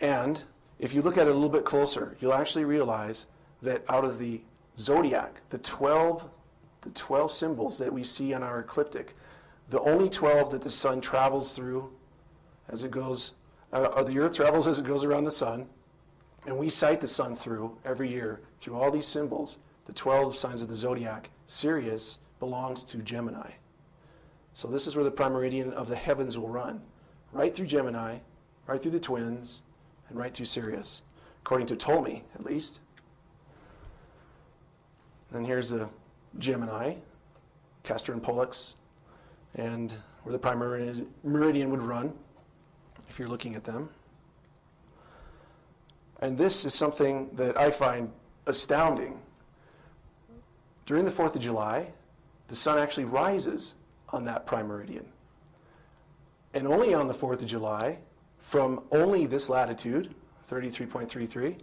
And if you look at it a little bit closer, you'll actually realize that out of the zodiac, the 12 symbols that we see on our ecliptic, the only 12 that the sun travels through as it goes, or the earth travels as it goes around the sun, and we sight the sun through every year, through all these symbols, the 12 signs of the zodiac, Sirius belongs to Gemini. So this is where the prime meridian of the heavens will run, right through Gemini, right through the twins, and right through Sirius, according to Ptolemy, at least. Then here's the Gemini, Castor and Pollux, and where the prime meridian would run, if you're looking at them. And this is something that I find astounding. During the 4th of July, the sun actually rises on that prime meridian. And only on the 4th of July, from only this latitude, 33.33,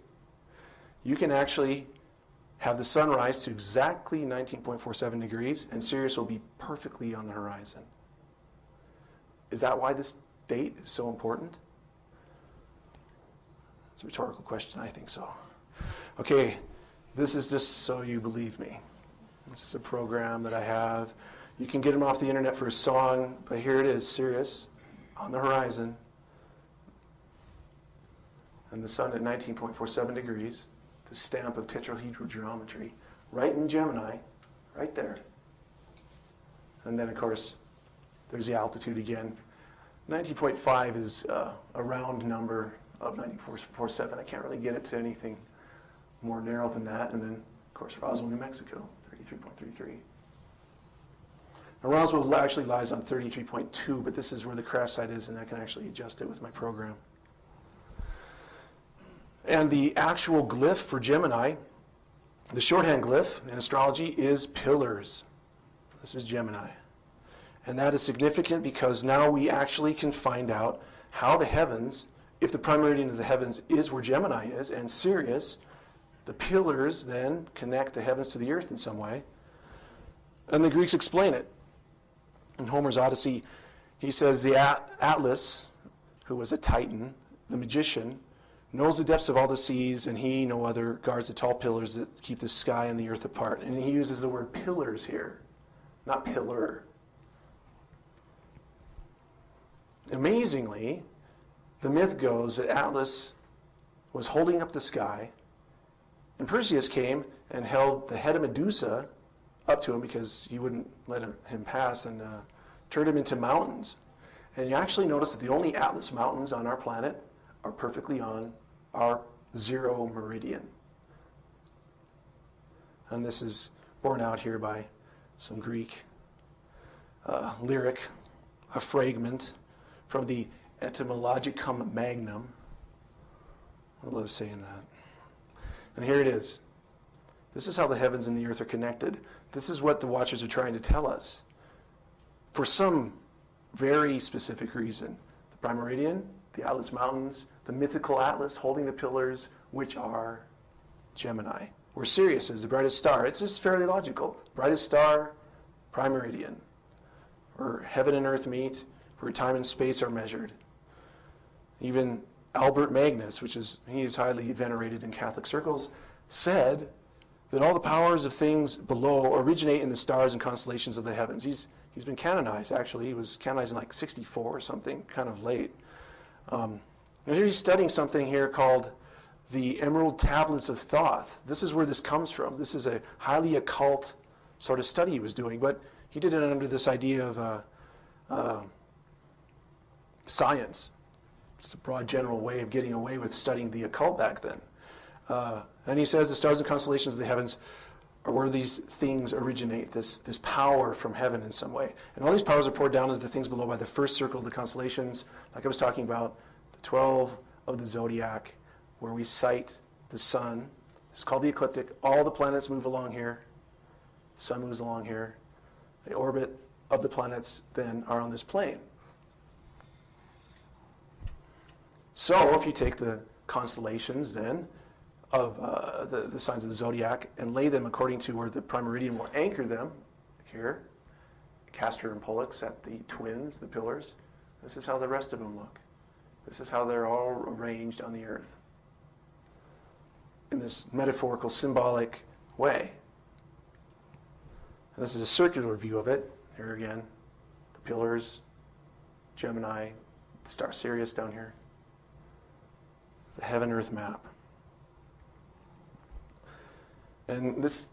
you can actually have the sun rise to exactly 19.47 degrees, and Sirius will be perfectly on the horizon. Is that why this date is so important? It's a rhetorical question. I think so. Okay, this is just so you believe me. This is a program that I have. You can get them off the internet for a song, but here it is, Sirius on the horizon, and the sun at 19.47 degrees, the stamp of tetrahedral geometry, right in Gemini, right there. And then, of course, there's the altitude again. 19.5 is a round number of 94.47. I can't really get it to anything more narrow than that. And then, of course, Roswell, New Mexico, 33.33. Now, Roswell actually lies on 33.2, but this is where the crash site is, and I can actually adjust it with my program. And the actual glyph for Gemini, the shorthand glyph in astrology is pillars. This is Gemini. And that is significant because now we actually can find out how the heavens, if the prime meridian of the heavens is where Gemini is, and Sirius, the pillars then connect the heavens to the earth in some way. And the Greeks explain it. In Homer's Odyssey, he says the Atlas, who was a Titan, the magician, knows the depths of all the seas, and he, no other, guards the tall pillars that keep the sky and the earth apart. And he uses the word pillars here, not pillar. Amazingly, the myth goes that Atlas was holding up the sky, and Perseus came and held the head of Medusa up to him because he wouldn't let him pass, and turned him into mountains. And you actually notice that the only Atlas mountains on our planet are perfectly on our 0 meridian. And this is borne out here by some Greek lyric, a fragment from the Etymologicum Magnum. I love saying that. And here it is. This is how the heavens and the earth are connected. This is what the Watchers are trying to tell us. For some very specific reason. The prime meridian, the Atlas Mountains, the mythical Atlas holding the pillars, which are Gemini. Where Sirius is the brightest star. It's just fairly logical. Brightest star, prime meridian. Where heaven and earth meet, where time and space are measured. Even Albert Magnus, he is highly venerated in Catholic circles, said that all the powers of things below originate in the stars and constellations of the heavens. He's been canonized, actually. He was canonized in like 64 or something, kind of late. And here he's studying something here called the Emerald Tablets of Thoth. This is where this comes from. This is a highly occult sort of study he was doing, but he did it under this idea of science. It's a broad general way of getting away with studying the occult back then. And he says the stars and constellations of the heavens are where these things originate, this power from heaven in some way. And all these powers are poured down into the things below by the first circle of the constellations, like I was talking about, the 12 of the zodiac, where we sight the sun. It's called the ecliptic. All the planets move along here. The sun moves along here. The orbit of the planets then are on this plane. So if you take the constellations then of the signs of the zodiac and lay them according to where the prime meridian will anchor them, here, Castor and Pollux at the twins, the pillars, this is how the rest of them look. This is how they're all arranged on the earth in this metaphorical, symbolic way. And this is a circular view of it. Here again, the pillars, Gemini, the star Sirius down here. The heaven-earth map. And this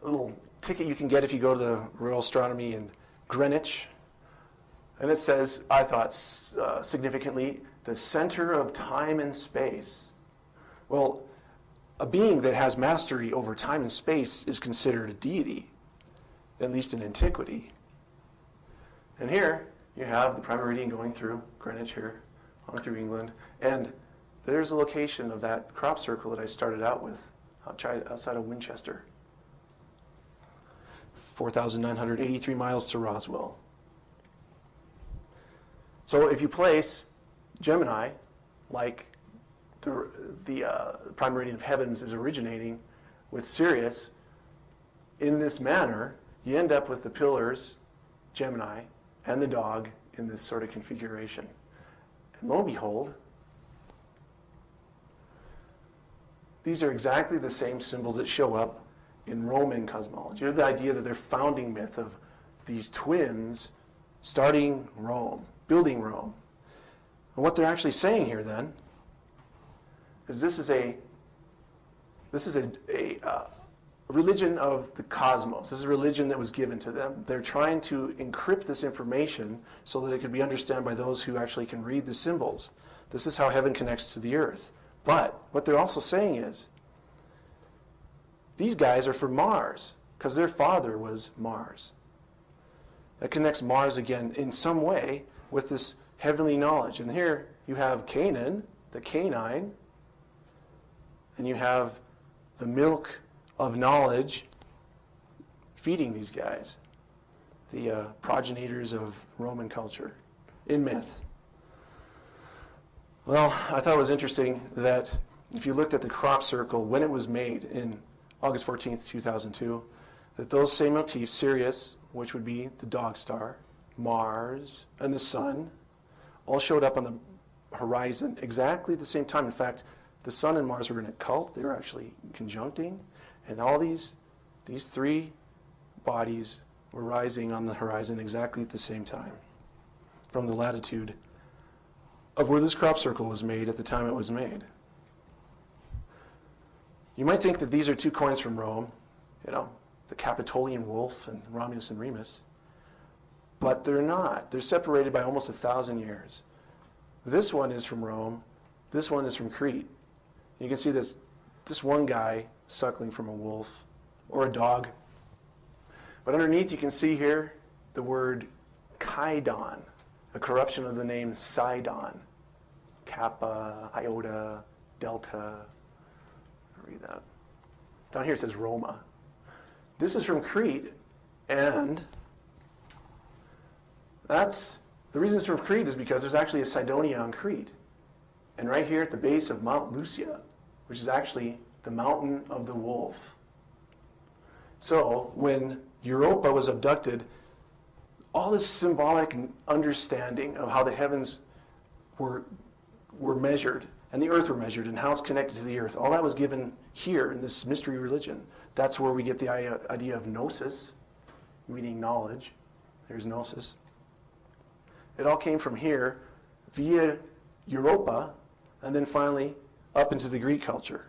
little ticket you can get if you go to the Royal Astronomy in Greenwich. And it says, I thought significantly, the center of time and space. Well, a being that has mastery over time and space is considered a deity, at least in antiquity. And here you have the prime meridian going through Greenwich here, on through England, and there's a location of that crop circle that I started out with outside of Winchester. 4,983 miles to Roswell. So if you place Gemini, like the prime meridian of heavens is originating with Sirius, in this manner, you end up with the pillars, Gemini, and the dog in this sort of configuration. And lo and behold, these are exactly the same symbols that show up in Roman cosmology. You know, the idea that their founding myth of these twins starting Rome, building Rome. And what they're actually saying here then is this is a religion of the cosmos. This is a religion that was given to them. They're trying to encrypt this information so that it could be understood by those who actually can read the symbols. This is how heaven connects to the earth. But what they're also saying is these guys are from Mars because their father was Mars. That connects Mars again in some way with this heavenly knowledge. And here you have Canaan, the canine, and you have the milk of knowledge feeding these guys, the progenitors of Roman culture in myth. Well, I thought it was interesting that if you looked at the crop circle when it was made in August 14th, 2002, that those same motifs, Sirius, which would be the dog star, Mars, and the sun, all showed up on the horizon exactly at the same time. In fact, the sun and Mars were in a cult. They were actually conjuncting. And all these three bodies were rising on the horizon exactly at the same time from the latitude of where this crop circle was made at the time it was made. You might think that these are two coins from Rome, you know, the Capitolian wolf and Romulus and Remus, but they're not. They're separated by almost 1,000 years. This one is from Rome. This one is from Crete. You can see this one guy suckling from a wolf or a dog. But underneath you can see here the word Chidon, a corruption of the name Sidon. Kappa, iota, delta. Read that. Down here it says Roma. This is from Crete, and the reason it's from Crete is because there's actually a Sidonia on Crete. And right here at the base of Mount Lucia, which is actually the mountain of the wolf. So when Europa was abducted, all this symbolic understanding of how the heavens were measured and the earth were measured and how it's connected to the earth, all that was given here in this mystery religion. That's where we get the idea of gnosis, meaning knowledge. There's gnosis. It all came from here via Europa and then finally up into the Greek culture.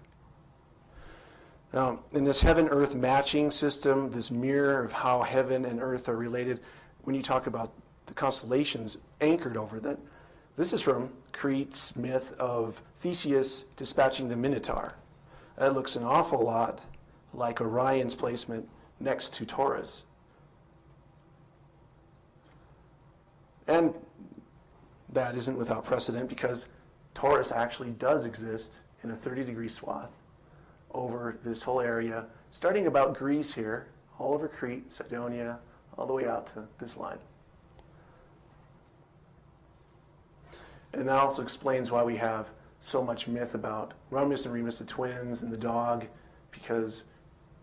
Now, in this heaven-earth matching system, this mirror of how heaven and earth are related, when you talk about the constellations anchored over that, this is from Crete's myth of Theseus dispatching the Minotaur. That looks an awful lot like Orion's placement next to Taurus. And that isn't without precedent because Taurus actually does exist in a 30-degree swath over this whole area, starting about Greece here, all over Crete, Sidonia, all the way out to this line. And that also explains why we have so much myth about Romulus and Remus, the twins, and the dog, because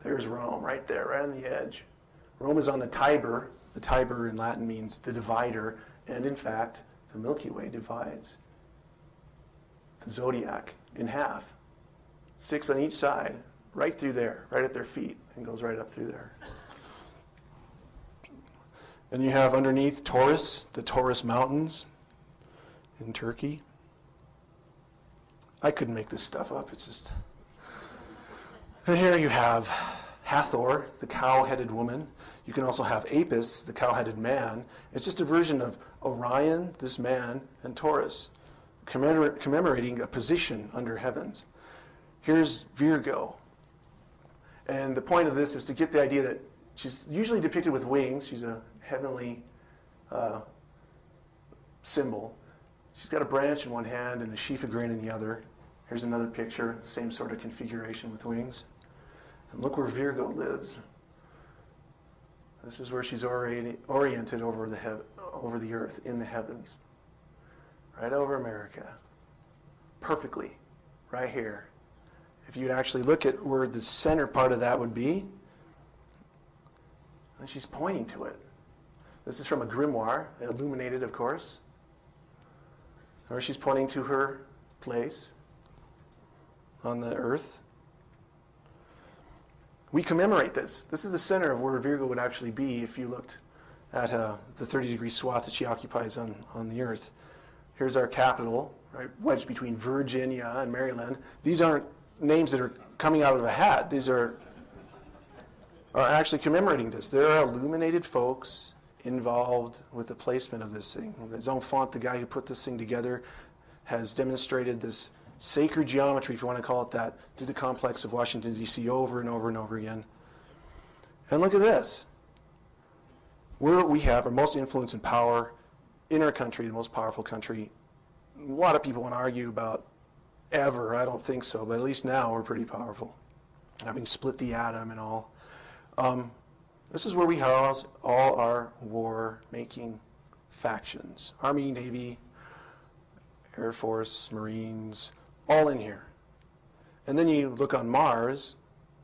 there's Rome right there, right on the edge. Rome is on the Tiber. The Tiber in Latin means the divider, and in fact, the Milky Way divides the zodiac in half. 6 on each side, right through there, right at their feet, and goes right up through there. And you have underneath Taurus, the Taurus Mountains in Turkey. I couldn't make this stuff up, it's just... And here you have Hathor, the cow-headed woman. You can also have Apis, the cow-headed man. It's just a version of Orion, this man, and Taurus, commemorating a position under heavens. Here's Virgo. And the point of this is to get the idea that she's usually depicted with wings. She's a heavenly symbol. She's got a branch in one hand and a sheaf of grain in the other. Here's another picture, same sort of configuration with wings. And look where Virgo lives. This is where she's oriented over the earth, in the heavens. Right over America. Perfectly. Right here. If you'd actually look at where the center part of that would be, and she's pointing to it. This is from a grimoire, illuminated, of course. Or she's pointing to her place on the earth. We commemorate this. This is the center of where Virgo would actually be if you looked at the 30-degree swath that she occupies on the earth. Here's our capital, right, wedged between Virginia and Maryland. These aren't names that are coming out of a hat. These are actually commemorating this. There are illuminated folks involved with the placement of this thing. His own font, the guy who put this thing together, has demonstrated this sacred geometry, if you want to call it that, through the complex of Washington, D.C. over and over and over again. And look at this. Where we have our most influence and power in our country, the most powerful country. A lot of people want to argue about ever. I don't think so, but at least now we're pretty powerful, having split the atom and all. This is where we house all our war-making factions. Army, Navy, Air Force, Marines, all in here. And then you look on Mars,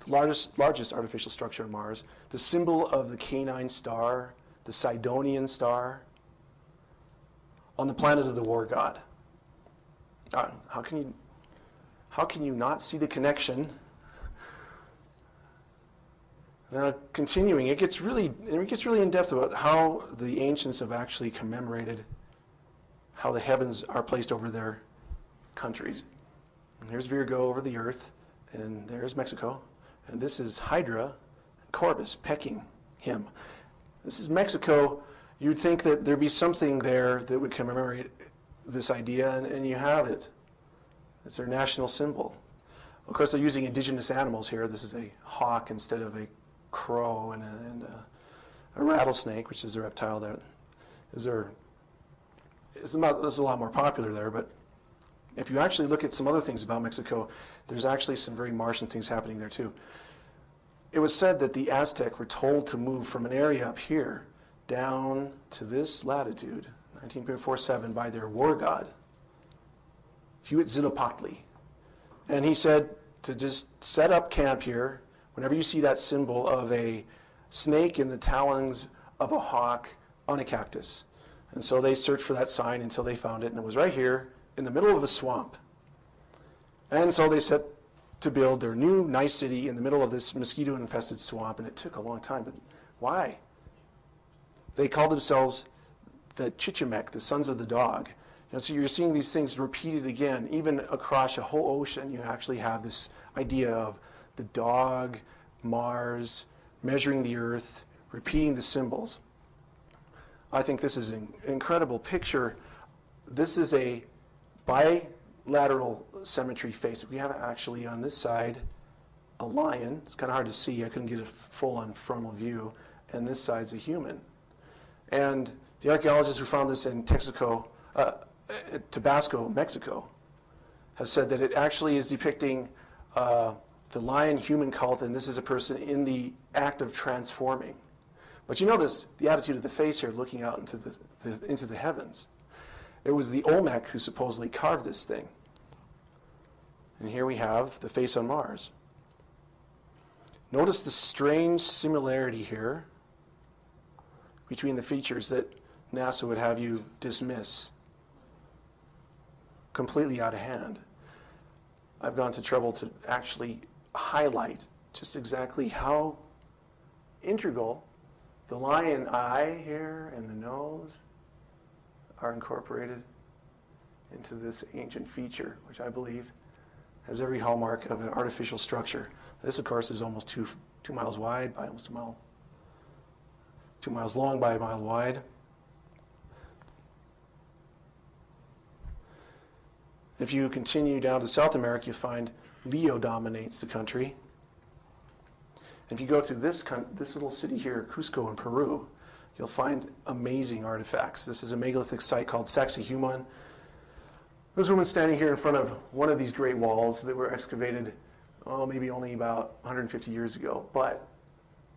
the largest artificial structure on Mars, the symbol of the canine star, the Sidonian star, on the planet of the war god. How can you not see the connection? Now, continuing, it gets really in depth about how the ancients have actually commemorated how the heavens are placed over their countries. And here's Virgo over the earth, and there's Mexico, and this is Hydra and Corvus pecking him. This is Mexico. You'd think that there'd be something there that would commemorate this idea, and you have it. It's their national symbol. Of course, they're using indigenous animals here. This is a hawk instead of a crow, and a rattlesnake, which is a reptile that is a lot more popular there. But if you actually look at some other things about Mexico, there's actually some very Martian things happening there too. It was said that the Aztec were told to move from an area up here down to this latitude, 19.47, by their war god, Huitzilopochtli. And he said to just set up camp here whenever you see that symbol of a snake in the talons of a hawk on a cactus. And so they searched for that sign until they found it, and it was right here in the middle of a swamp. And so they set to build their new nice city in the middle of this mosquito-infested swamp, and it took a long time. But why? They called themselves the Chichimec, the sons of the dog. So you're seeing these things repeated again, even across a whole ocean. You actually have this idea of the dog, Mars, measuring the earth, repeating the symbols. I think this is an incredible picture. This is a bilateral symmetry face. We have actually on this side a lion. It's kind of hard to see. I couldn't get a full-on frontal view. And this side's a human. And the archaeologists who found this in Tabasco, Mexico, have said that it actually is depicting the lion-human cult, and this is a person in the act of transforming. But you notice the attitude of the face here, looking out into the heavens. It was the Olmec who supposedly carved this thing. And here we have the face on Mars. Notice the strange similarity here between the features that NASA would have you dismiss completely out of hand. I've gone to trouble to actually highlight just exactly how integral the lion eye here and the nose are incorporated into this ancient feature, which I believe has every hallmark of an artificial structure. This, of course, is almost 2 miles wide by almost a mile, 2 miles long by a mile wide. If you continue down to South America, you find Leo dominates the country. If you go to this little city here, Cusco in Peru, you'll find amazing artifacts. This is a megalithic site called Sacsayhuaman. This woman standing here in front of one of these great walls that were excavated, maybe only about 150 years ago. But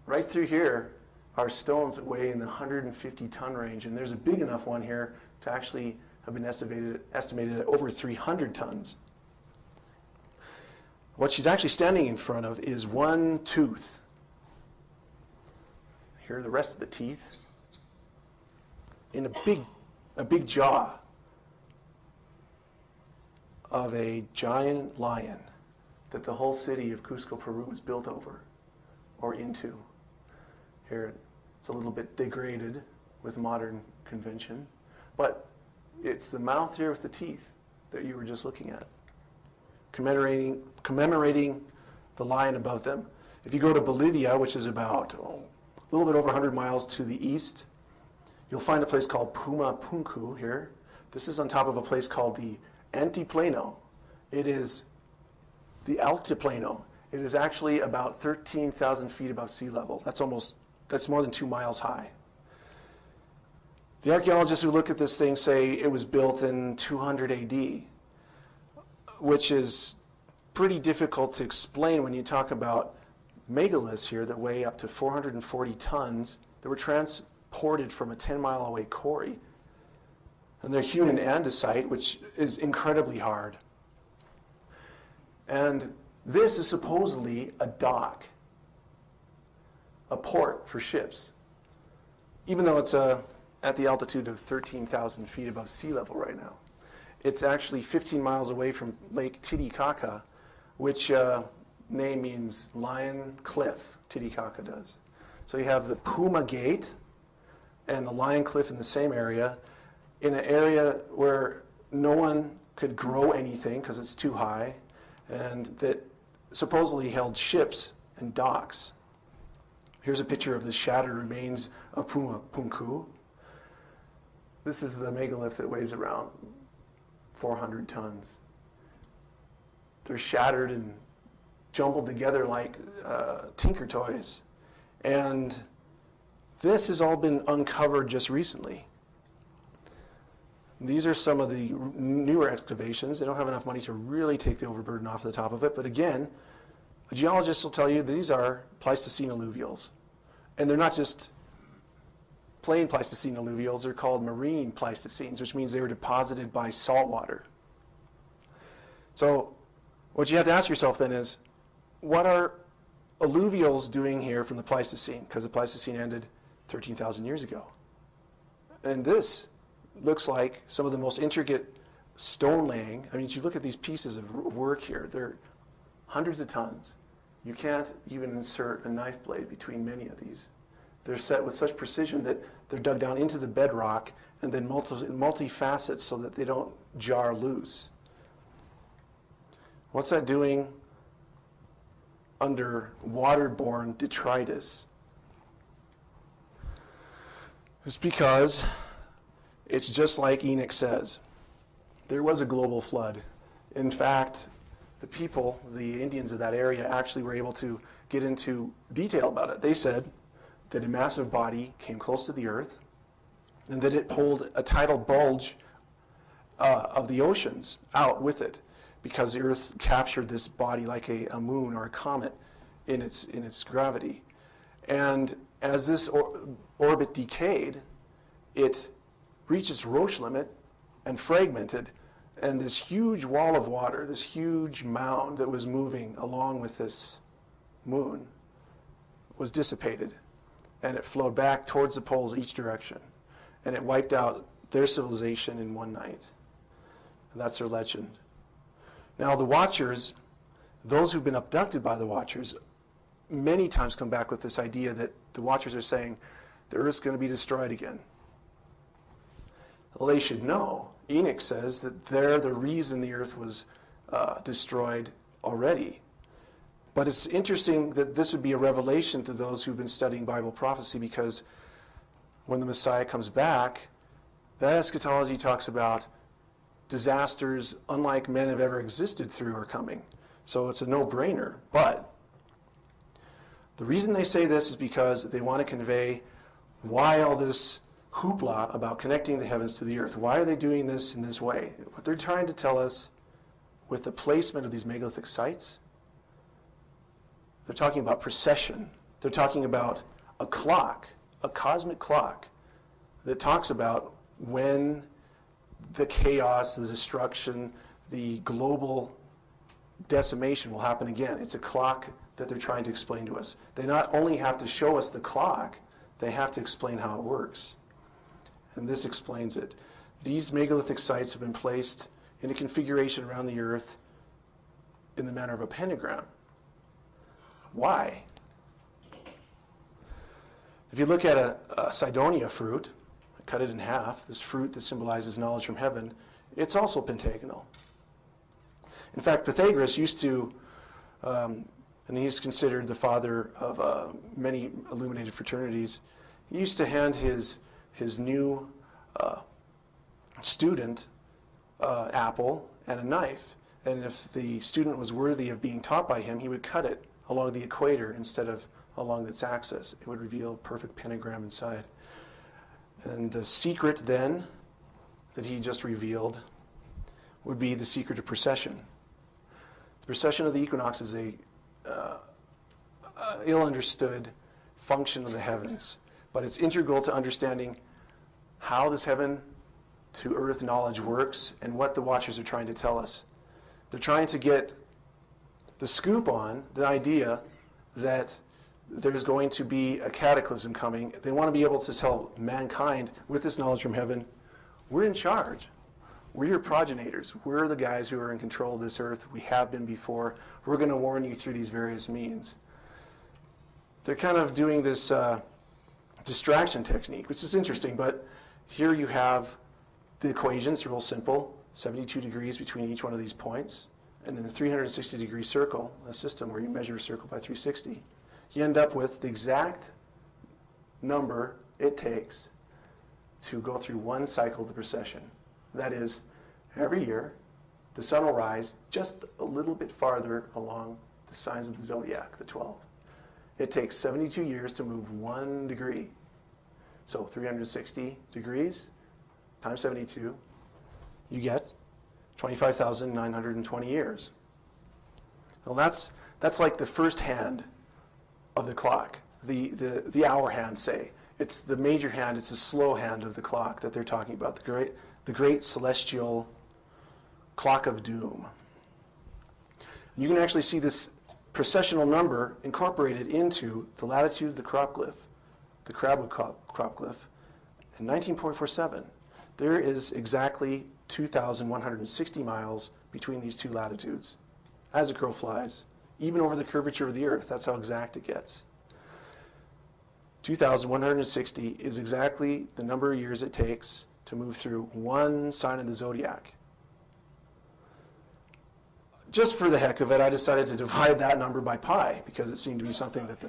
right through here are stones that weigh in the 150-ton range, and there's a big enough one here to actually have been estimated at over 300 tons. What she's actually standing in front of is one tooth. Here are the rest of the teeth in a big jaw of a giant lion that the whole city of Cusco, Peru was built over or into. Here it's a little bit degraded with modern convention, but it's the mouth here with the teeth that you were just looking at, commemorating the lion above them. If you go to Bolivia, which is about a little bit over 100 miles to the east, you'll find a place called Puma Punku here. This is on top of a place called the Antiplano. It is the Altiplano. It is actually about 13,000 feet above sea level. That's more than 2 miles high. The archaeologists who look at this thing say it was built in 200 AD, which is pretty difficult to explain when you talk about megaliths here that weigh up to 440 tons that were transported from a 10-mile away quarry. And they're hewn in andesite, which is incredibly hard. And this is supposedly a dock, a port for ships. Even though it's at the altitude of 13,000 feet above sea level right now. It's actually 15 miles away from Lake Titicaca, which name means lion cliff, Titicaca does. So you have the Puma Gate and the Lion Cliff in the same area, in an area where no one could grow anything because it's too high, and that supposedly held ships and docks. Here's a picture of the shattered remains of Puma Punku. This is the megalith that weighs around 400 tons. They're shattered and jumbled together like tinker toys. And this has all been uncovered just recently. These are some of the newer excavations. They don't have enough money to really take the overburden off the top of it. But again, a geologist will tell you these are Pleistocene alluvials. And they're not just plain Pleistocene alluvials, they're called marine Pleistocenes, which means they were deposited by salt water. So what you have to ask yourself then is, what are alluvials doing here from the Pleistocene? Because the Pleistocene ended 13,000 years ago. And this looks like some of the most intricate stone laying. I mean, if you look at these pieces of work here, they're hundreds of tons. You can't even insert a knife blade between many of these. They're set with such precision that they're dug down into the bedrock and then multi-facets so that they don't jar loose. What's that doing under waterborne detritus? It's because it's just like Enoch says. There was a global flood. In fact, the people, the Indians of that area, actually were able to get into detail about it. They said that a massive body came close to the earth and that it pulled a tidal bulge of the oceans out with it because the earth captured this body like a moon or a comet in its gravity. And as this orbit decayed, it reached its Roche limit and fragmented, and this huge wall of water, this huge mound that was moving along with this moon was dissipated, and it flowed back towards the poles each direction, and it wiped out their civilization in one night. And that's their legend. Now the Watchers, those who've been abducted by the Watchers, many times come back with this idea that the Watchers are saying the Earth's going to be destroyed again. Well, they should know. Enoch says that they're the reason the Earth was destroyed already. But it's interesting that this would be a revelation to those who've been studying Bible prophecy, because when the Messiah comes back, that eschatology talks about disasters unlike men have ever existed through are coming. So it's a no-brainer. But the reason they say this is because they want to convey why all this hoopla about connecting the heavens to the earth. Why are they doing this in this way? What they're trying to tell us with the placement of these megalithic sites, they're talking about precession. They're talking about a clock, a cosmic clock, that talks about when the chaos, the destruction, the global decimation will happen again. It's a clock that they're trying to explain to us. They not only have to show us the clock, they have to explain how it works. And this explains it. These megalithic sites have been placed in a configuration around the earth in the manner of a pentagram. Why? If you look at a Sidonia fruit, cut it in half, this fruit that symbolizes knowledge from heaven, it's also pentagonal. In fact, Pythagoras used to, and he's considered the father of many illuminated fraternities, he used to hand his new student apple and a knife. And if the student was worthy of being taught by him, he would cut it along the equator instead of along its axis. It would reveal a perfect pentagram inside. And the secret then that he just revealed would be the secret of precession. The precession of the equinox is a ill-understood function of the heavens, but it's integral to understanding how this heaven to earth knowledge works and what the watchers are trying to tell us. They're trying to get the scoop on the idea that there's going to be a cataclysm coming. They want to be able to tell mankind, with this knowledge from heaven, we're in charge. We're your progenitors. We're the guys who are in control of this earth. We have been before. We're going to warn you through these various means. They're kind of doing this distraction technique, which is interesting, but here you have the equations, real simple, 72 degrees between each one of these points, and in a 360-degree circle, a system where you measure a circle by 360, you end up with the exact number it takes to go through one cycle of the precession. That is, every year, the sun will rise just a little bit farther along the signs of the zodiac, the 12. It takes 72 years to move 1 degree. So 360 degrees times 72, you get 25,920 years. Well, that's like the first hand of the clock, the hour hand, say. It's the major hand, it's the slow hand of the clock that they're talking about, the great celestial clock of doom. You can actually see this precessional number incorporated into the latitude of the crop glyph, the crabwood crop glyph, in 19.47. There is exactly 2,160 miles between these two latitudes, as a crow flies, even over the curvature of the earth. That's how exact it gets. 2,160 is exactly the number of years it takes to move through one sign of the zodiac. Just for the heck of it, I decided to divide that number by pi, because it seemed to be something that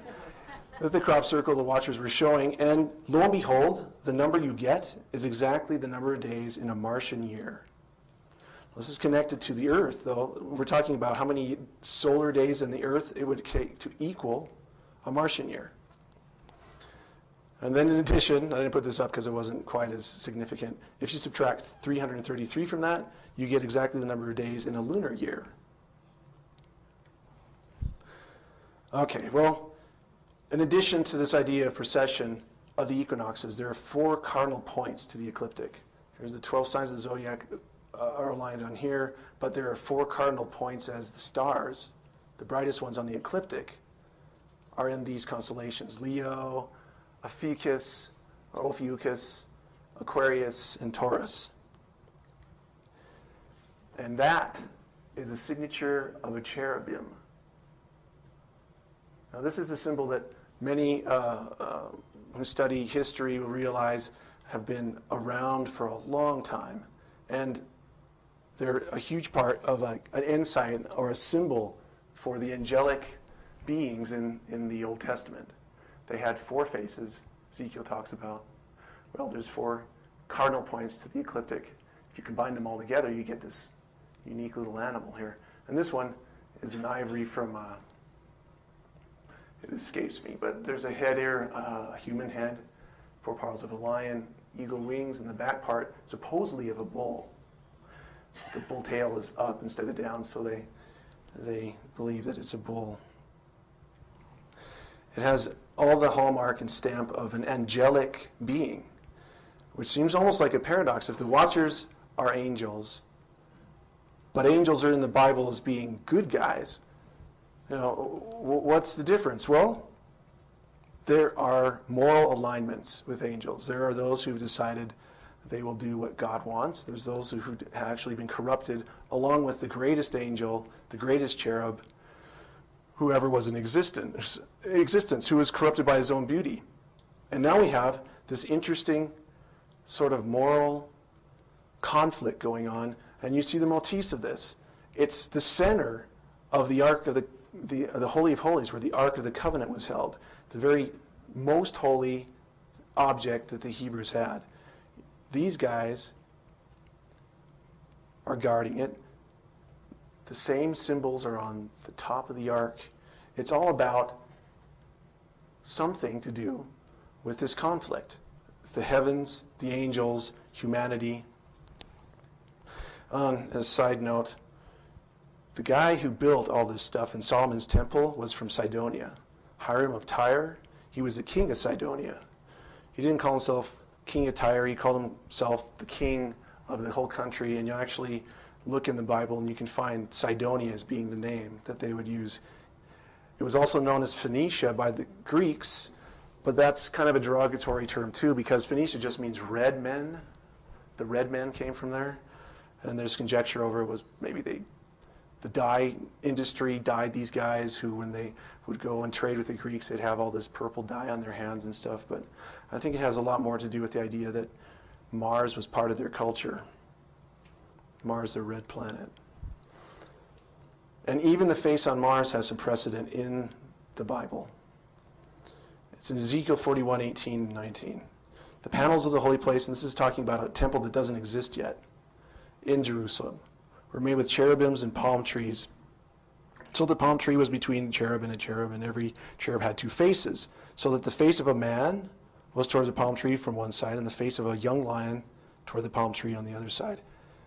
the crop circle the watchers were showing, and lo and behold, the number you get is exactly the number of days in a Martian year. This is connected to the Earth, though. We're talking about how many solar days in the Earth it would take to equal a Martian year. And then in addition, I didn't put this up because it wasn't quite as significant, if you subtract 333 from that, you get exactly the number of days in a lunar year. Okay, well, in addition to this idea of precession of the equinoxes, there are 4 cardinal points to the ecliptic. Here's the 12 signs of the zodiac are aligned on here, but there are 4 cardinal points as the stars. The brightest ones on the ecliptic are in these constellations: Leo, Ophiuchus, Aquarius, and Taurus. And that is a signature of a cherubim. Now, this is a symbol that many who study history will realize have been around for a long time. And they're a huge part of an insight or a symbol for the angelic beings in the Old Testament. They had 4 faces, Ezekiel talks about. Well, there's 4 cardinal points to the ecliptic. If you combine them all together, you get this unique little animal here. And this one is an ivory from, it escapes me, but there's a head here, a human head, 4 paws of a lion, eagle wings, and the back part supposedly of a bull. The bull tail is up instead of down, so they believe that it's a bull. It has all the hallmark and stamp of an angelic being, which seems almost like a paradox. If the Watchers are angels, but angels are in the Bible as being good guys, what's the difference? Well, there are moral alignments with angels. There are those who've decided they will do what God wants. There's those who have actually been corrupted, along with the greatest angel, the greatest cherub, whoever was in existence, who was corrupted by his own beauty. And now we have this interesting sort of moral conflict going on, and you see the motifs of this. It's the center of the Ark of the Holy of Holies, where the Ark of the Covenant was held, the very most holy object that the Hebrews had. These guys are guarding it. The same symbols are on the top of the ark. It's all about something to do with this conflict. The heavens, the angels, humanity. As a side note, the guy who built all this stuff in Solomon's temple was from Sidonia. Hiram of Tyre, he was the king of Sidonia. He didn't call himself king of Tyre, he called himself the king of the whole country, and you actually look in the Bible and you can find Sidonia as being the name that they would use. It was also known as Phoenicia by the Greeks, but that's kind of a derogatory term too, because Phoenicia just means red men. The red men came from there, and there's conjecture over it was maybe the dye industry dyed these guys who, when they would go and trade with the Greeks, they'd have all this purple dye on their hands and stuff. But I think it has a lot more to do with the idea that Mars was part of their culture. Mars, the red planet. And even the face on Mars has some precedent in the Bible. It's in Ezekiel 41, 18, and 19. The panels of the holy place, and this is talking about a temple that doesn't exist yet, in Jerusalem, were made with cherubims and palm trees. So the palm tree was between a cherub, and every cherub had two faces, so that the face of a man was towards the palm tree from one side, and the face of a young lion toward the palm tree on the other side.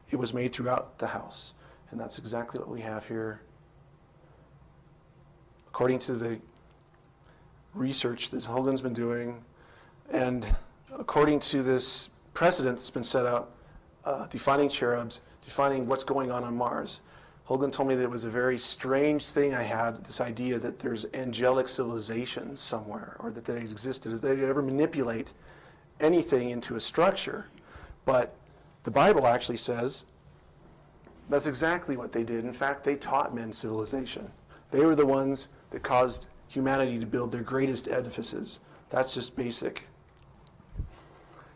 It was made throughout the house, and that's exactly what we have here. According to the research that Hogan's been doing, and according to this precedent that's been set up, defining cherubs, defining what's going on Mars. Hogan told me that it was a very strange thing I had, this idea that there's angelic civilizations somewhere, or that they existed, that they'd ever manipulate anything into a structure. But the Bible actually says that's exactly what they did. In fact, they taught men civilization. They were the ones that caused humanity to build their greatest edifices. That's just basic.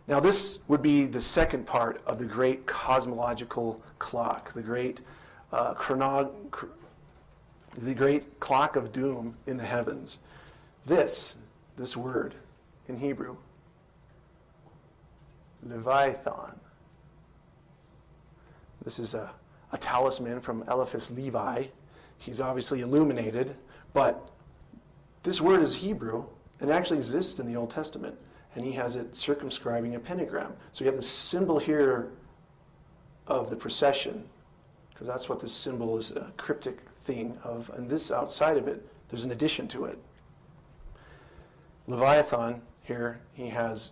Now this would be the second part of the great cosmological clock, the great clock of doom in the heavens. This word in Hebrew, Leviathan. This is a talisman from Eliphaz Levi. He's obviously illuminated, but this word is Hebrew and actually exists in the Old Testament, and he has it circumscribing a pentagram. So you have the symbol here of the procession, because that's what this symbol is, a cryptic thing of, and this outside of it, there's an addition to it. Leviathan here, he has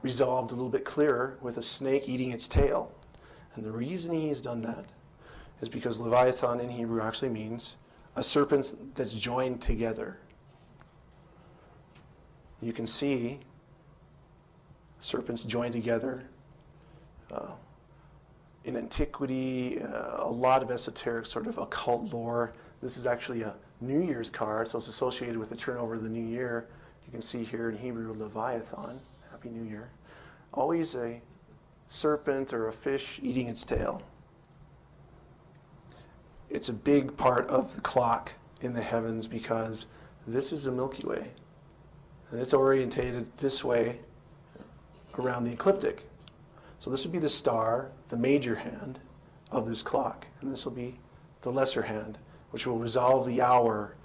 resolved a little bit clearer with a snake eating its tail. And the reason he has done that is because Leviathan in Hebrew actually means a serpent that's joined together. You can see serpents joined together. In antiquity, a lot of esoteric sort of occult lore. This is actually a New Year's card, so it's associated with the turnover of the new year. You can see here in Hebrew, Leviathan, Happy New Year. Always a serpent or a fish eating its tail. It's a big part of the clock in the heavens because this is the Milky Way. And it's orientated this way around the ecliptic. So this would be the star, the major hand of this clock. And this will be the lesser hand, which will resolve the hour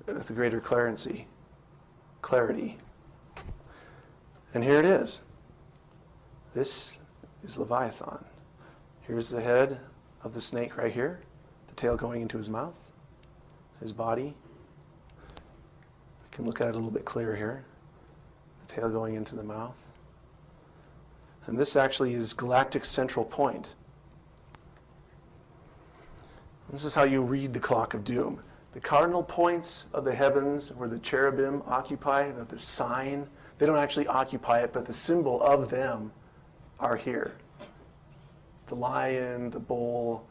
with a greater clarity. And here it is. This is Leviathan. Here's the head of the snake right here, the tail going into his mouth, his body. We can look at it a little bit clearer here. The tail going into the mouth. And this actually is galactic central point. This is how you read the clock of doom. The cardinal points of the heavens where the cherubim occupy, the sign, they don't actually occupy it, but the symbol of them are here. The lion, the bull,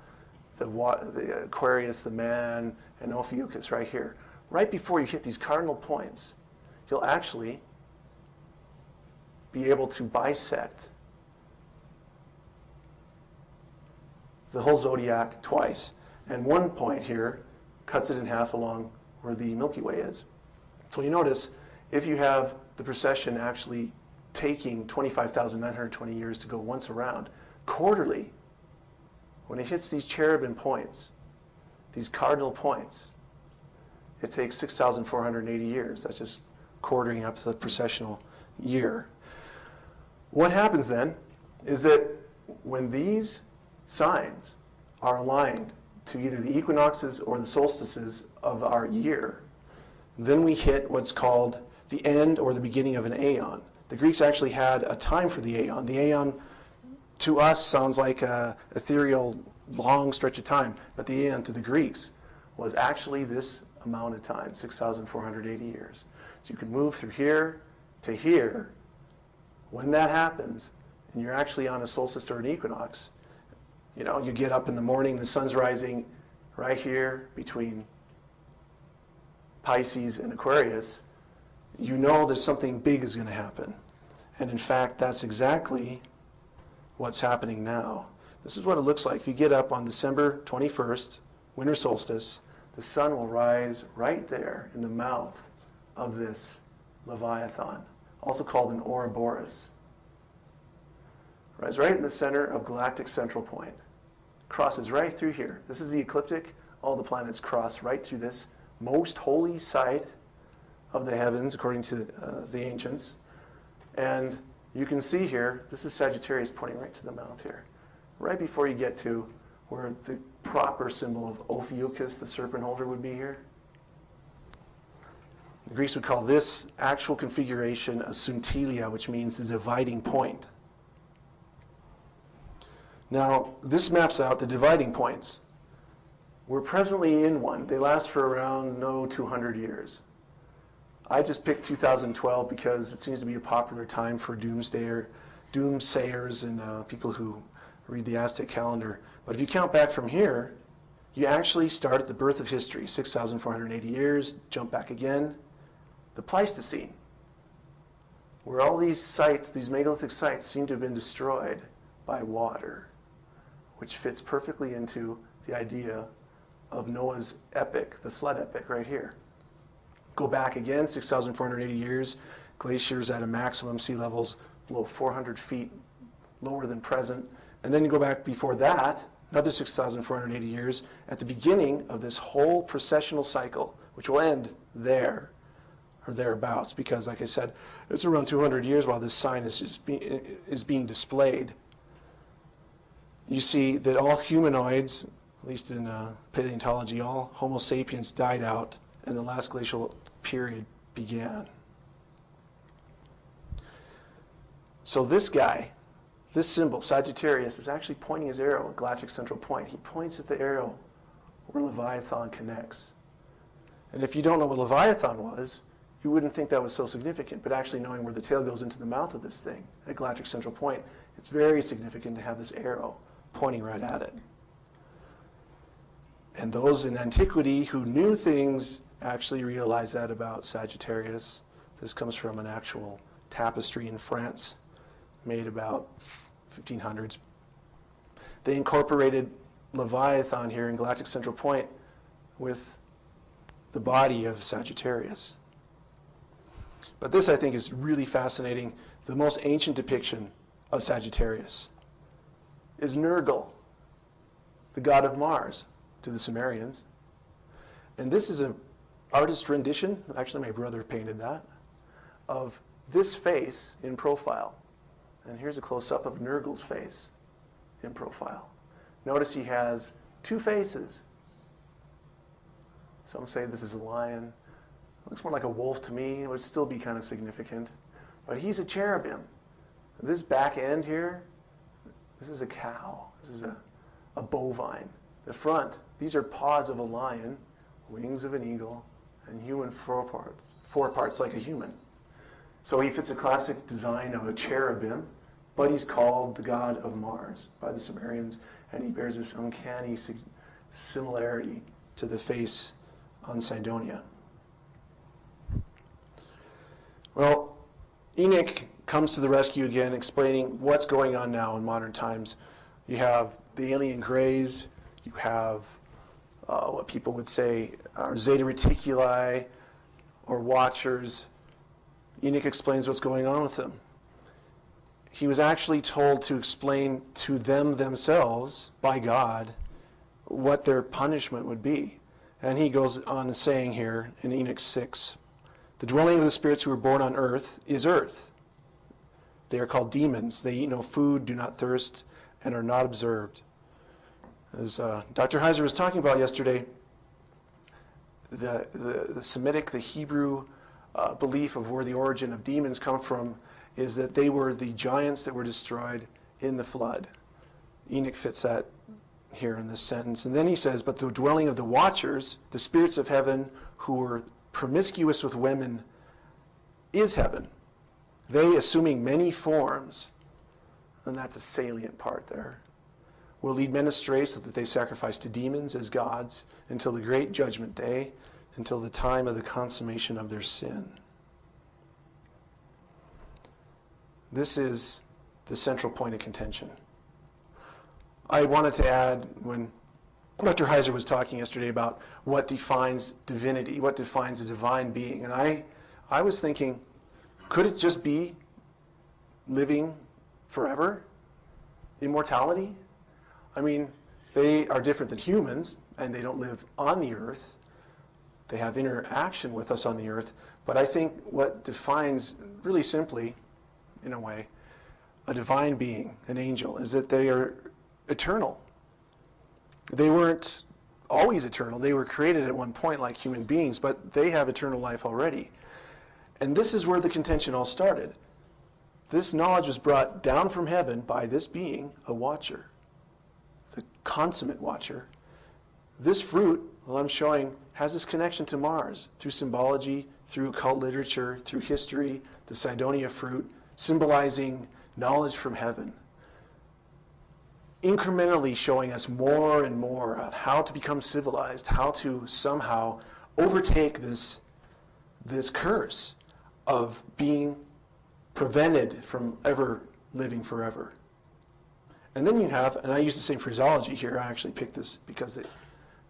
the Aquarius, the man, and Ophiuchus right here. Right before you hit these cardinal points, you'll actually be able to bisect the whole zodiac twice. And one point here cuts it in half along where the Milky Way is. So you notice, if you have the precession actually taking 25,920 years to go once around, quarterly, when it hits these cherubim points, these cardinal points, it takes 6,480 years. That's just quartering up the precessional year. What happens then is that when these signs are aligned to either the equinoxes or the solstices of our year, then we hit what's called the end or the beginning of an aeon. The Greeks actually had a time for the aeon. The aeon, to us, sounds like an ethereal, long stretch of time, but the aeon to the Greeks was actually this amount of time, 6,480 years. So you can move through here to here. When that happens, and you're actually on a solstice or an equinox, you know, you get up in the morning, the sun's rising right here between Pisces and Aquarius, you know there's something big is going to happen. And in fact, that's exactly what's happening now. This is what it looks like. If you get up on December 21st, winter solstice, the sun will rise right there in the mouth of this Leviathan, also called an Ouroboros. Rise right in the center of galactic central point. Crosses right through here. This is the ecliptic. All the planets cross right through this most holy site of the heavens, according to the ancients. And you can see here, this is Sagittarius pointing right to the mouth here. Right before you get to where the proper symbol of Ophiuchus, the serpent holder, would be here. The Greeks would call this actual configuration a syntelia, which means the dividing point. Now, this maps out the dividing points. We're presently in one. They last for around, 200 years. I just picked 2012 because it seems to be a popular time for doomsayers and people who read the Aztec calendar. But if you count back from here, you actually start at the birth of history, 6,480 years, jump back again, the Pleistocene, where all these sites, these megalithic sites, seem to have been destroyed by water, which fits perfectly into the idea of Noah's epic, the flood epic right here. Go back again, 6,480 years, glaciers at a maximum, sea levels below 400 feet lower than present. And then you go back before that, another 6,480 years, at the beginning of this whole precessional cycle, which will end there, or thereabouts, because like I said, it's around 200 years while this sign is being displayed. You see that all humanoids, at least in paleontology, all Homo sapiens died out and the last glacial period began. So this guy, this symbol, Sagittarius, is actually pointing his arrow at galactic central point. He points at the arrow where Leviathan connects. And if you don't know what Leviathan was, you wouldn't think that was so significant. But actually knowing where the tail goes into the mouth of this thing, at galactic central point, it's very significant to have this arrow pointing right at it. And those in antiquity who knew things actually realized that about Sagittarius. This comes from an actual tapestry in France made about 1500s. They incorporated Leviathan here in galactic central point with the body of Sagittarius. But this, I think, is really fascinating. The most ancient depiction of Sagittarius is Nergal, the god of Mars, to the Sumerians. And this is an artist rendition, actually my brother painted that, of this face in profile. And here's a close-up of Nurgle's face in profile. Notice he has two faces. Some say this is a lion. Looks more like a wolf to me. It would still be kind of significant. But he's a cherubim. This back end here, this is a cow. This is a bovine. The front, these are paws of a lion, wings of an eagle, and human foreparts like a human. So he fits a classic design of a cherubim, but he's called the god of Mars by the Sumerians, and he bears this uncanny similarity to the face on Sidonia. Well, Enoch comes to the rescue again, explaining what's going on now in modern times. You have the alien grays, you have what people would say are Zeta Reticuli, or Watchers. Enoch explains what's going on with them. He was actually told to explain to them themselves by God what their punishment would be. And he goes on saying here in Enoch 6, the dwelling of the spirits who were born on earth is earth. They are called demons. They eat no food, do not thirst, and are not observed. As Dr. Heiser was talking about yesterday, the Semitic, the Hebrew belief of where the origin of demons come from is that they were the giants that were destroyed in the flood. Enoch fits that here in this sentence. And then he says, but the dwelling of the watchers, the spirits of heaven who were promiscuous with women, is heaven. They, assuming many forms, and that's a salient part there, will lead men astray so that they sacrifice to demons as gods until the great judgment day, until the time of the consummation of their sin. This is the central point of contention. I wanted to add, when Dr. Heiser was talking yesterday about what defines divinity, what defines a divine being, and I was thinking, could it just be living forever? Immortality? I mean, they are different than humans, and they don't live on the earth. They have interaction with us on the earth. But I think what defines, really simply, in a way, a divine being, an angel, is that they are eternal. They weren't always eternal. They were created at one point like human beings, but they have eternal life already. And this is where the contention all started. This knowledge was brought down from heaven by this being, a watcher, the consummate watcher. This fruit, well, I'm showing, has this connection to Mars through symbology, through occult literature, through history, the Cydonia fruit, symbolizing knowledge from heaven, incrementally showing us more and more on how to become civilized, how to somehow overtake this curse of being prevented from ever living forever. And then you have, and I use the same phraseology here, I actually picked this because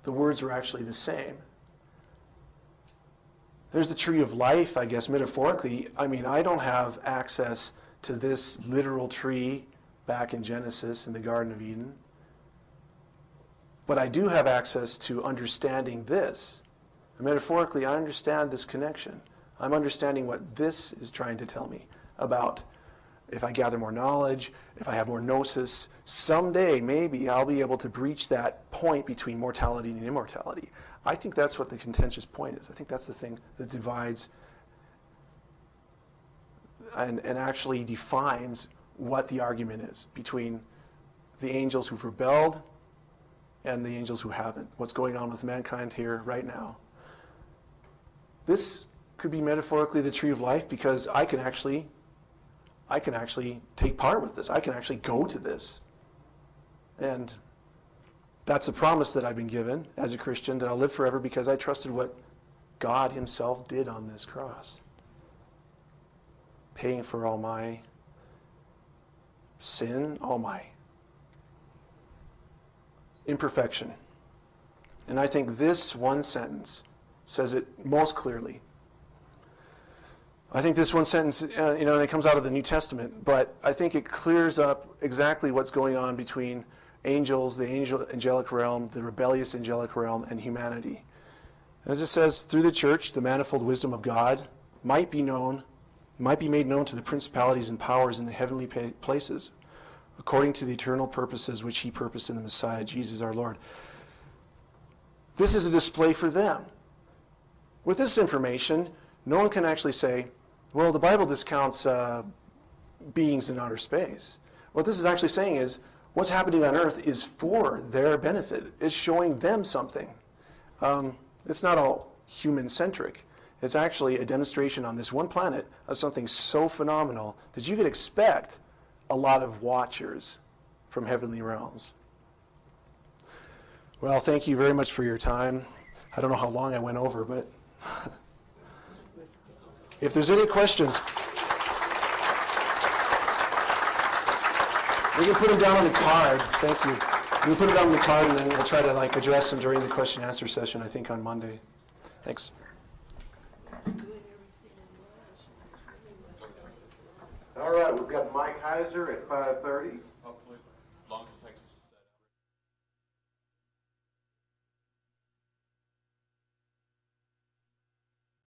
the words are actually the same. There's the tree of life, I guess, metaphorically. I mean, I don't have access to this literal tree back in Genesis in the Garden of Eden. But I do have access to understanding this. And metaphorically, I understand this connection. I'm understanding what this is trying to tell me about if I gather more knowledge, if I have more gnosis, someday maybe I'll be able to breach that point between mortality and immortality. I think that's what the contentious point is. I think that's the thing that divides and actually defines what the argument is between the angels who've rebelled and the angels who haven't. What's going on with mankind here right now. This could be metaphorically the tree of life because I can actually take part with this. I can actually go to this. And that's a promise that I've been given as a Christian, that I'll live forever because I trusted what God himself did on this cross, paying for all my sin, all my imperfection. And I think this one sentence says it most clearly. I think this one sentence, and it comes out of the New Testament, but I think it clears up exactly what's going on between angels, the angelic realm, the rebellious angelic realm, and humanity. As it says, through the church, the manifold wisdom of God might be known might be made known to the principalities and powers in the heavenly places, according to the eternal purposes which he purposed in the Messiah, Jesus our Lord. This is a display for them. With this information, no one can actually say, well, the Bible discounts beings in outer space. What this is actually saying is, what's happening on Earth is for their benefit. It's showing them something. It's not all human-centric. It's actually a demonstration on this one planet of something so phenomenal that you could expect a lot of watchers from heavenly realms. Well, thank you very much for your time. I don't know how long I went over, but if there's any questions, we can put them down on the card. Thank you. We can put them down on the card, and then we'll try to address them during the question and answer session, I think, on Monday. Thanks. All right, we've got Mike Heiser at 5:30.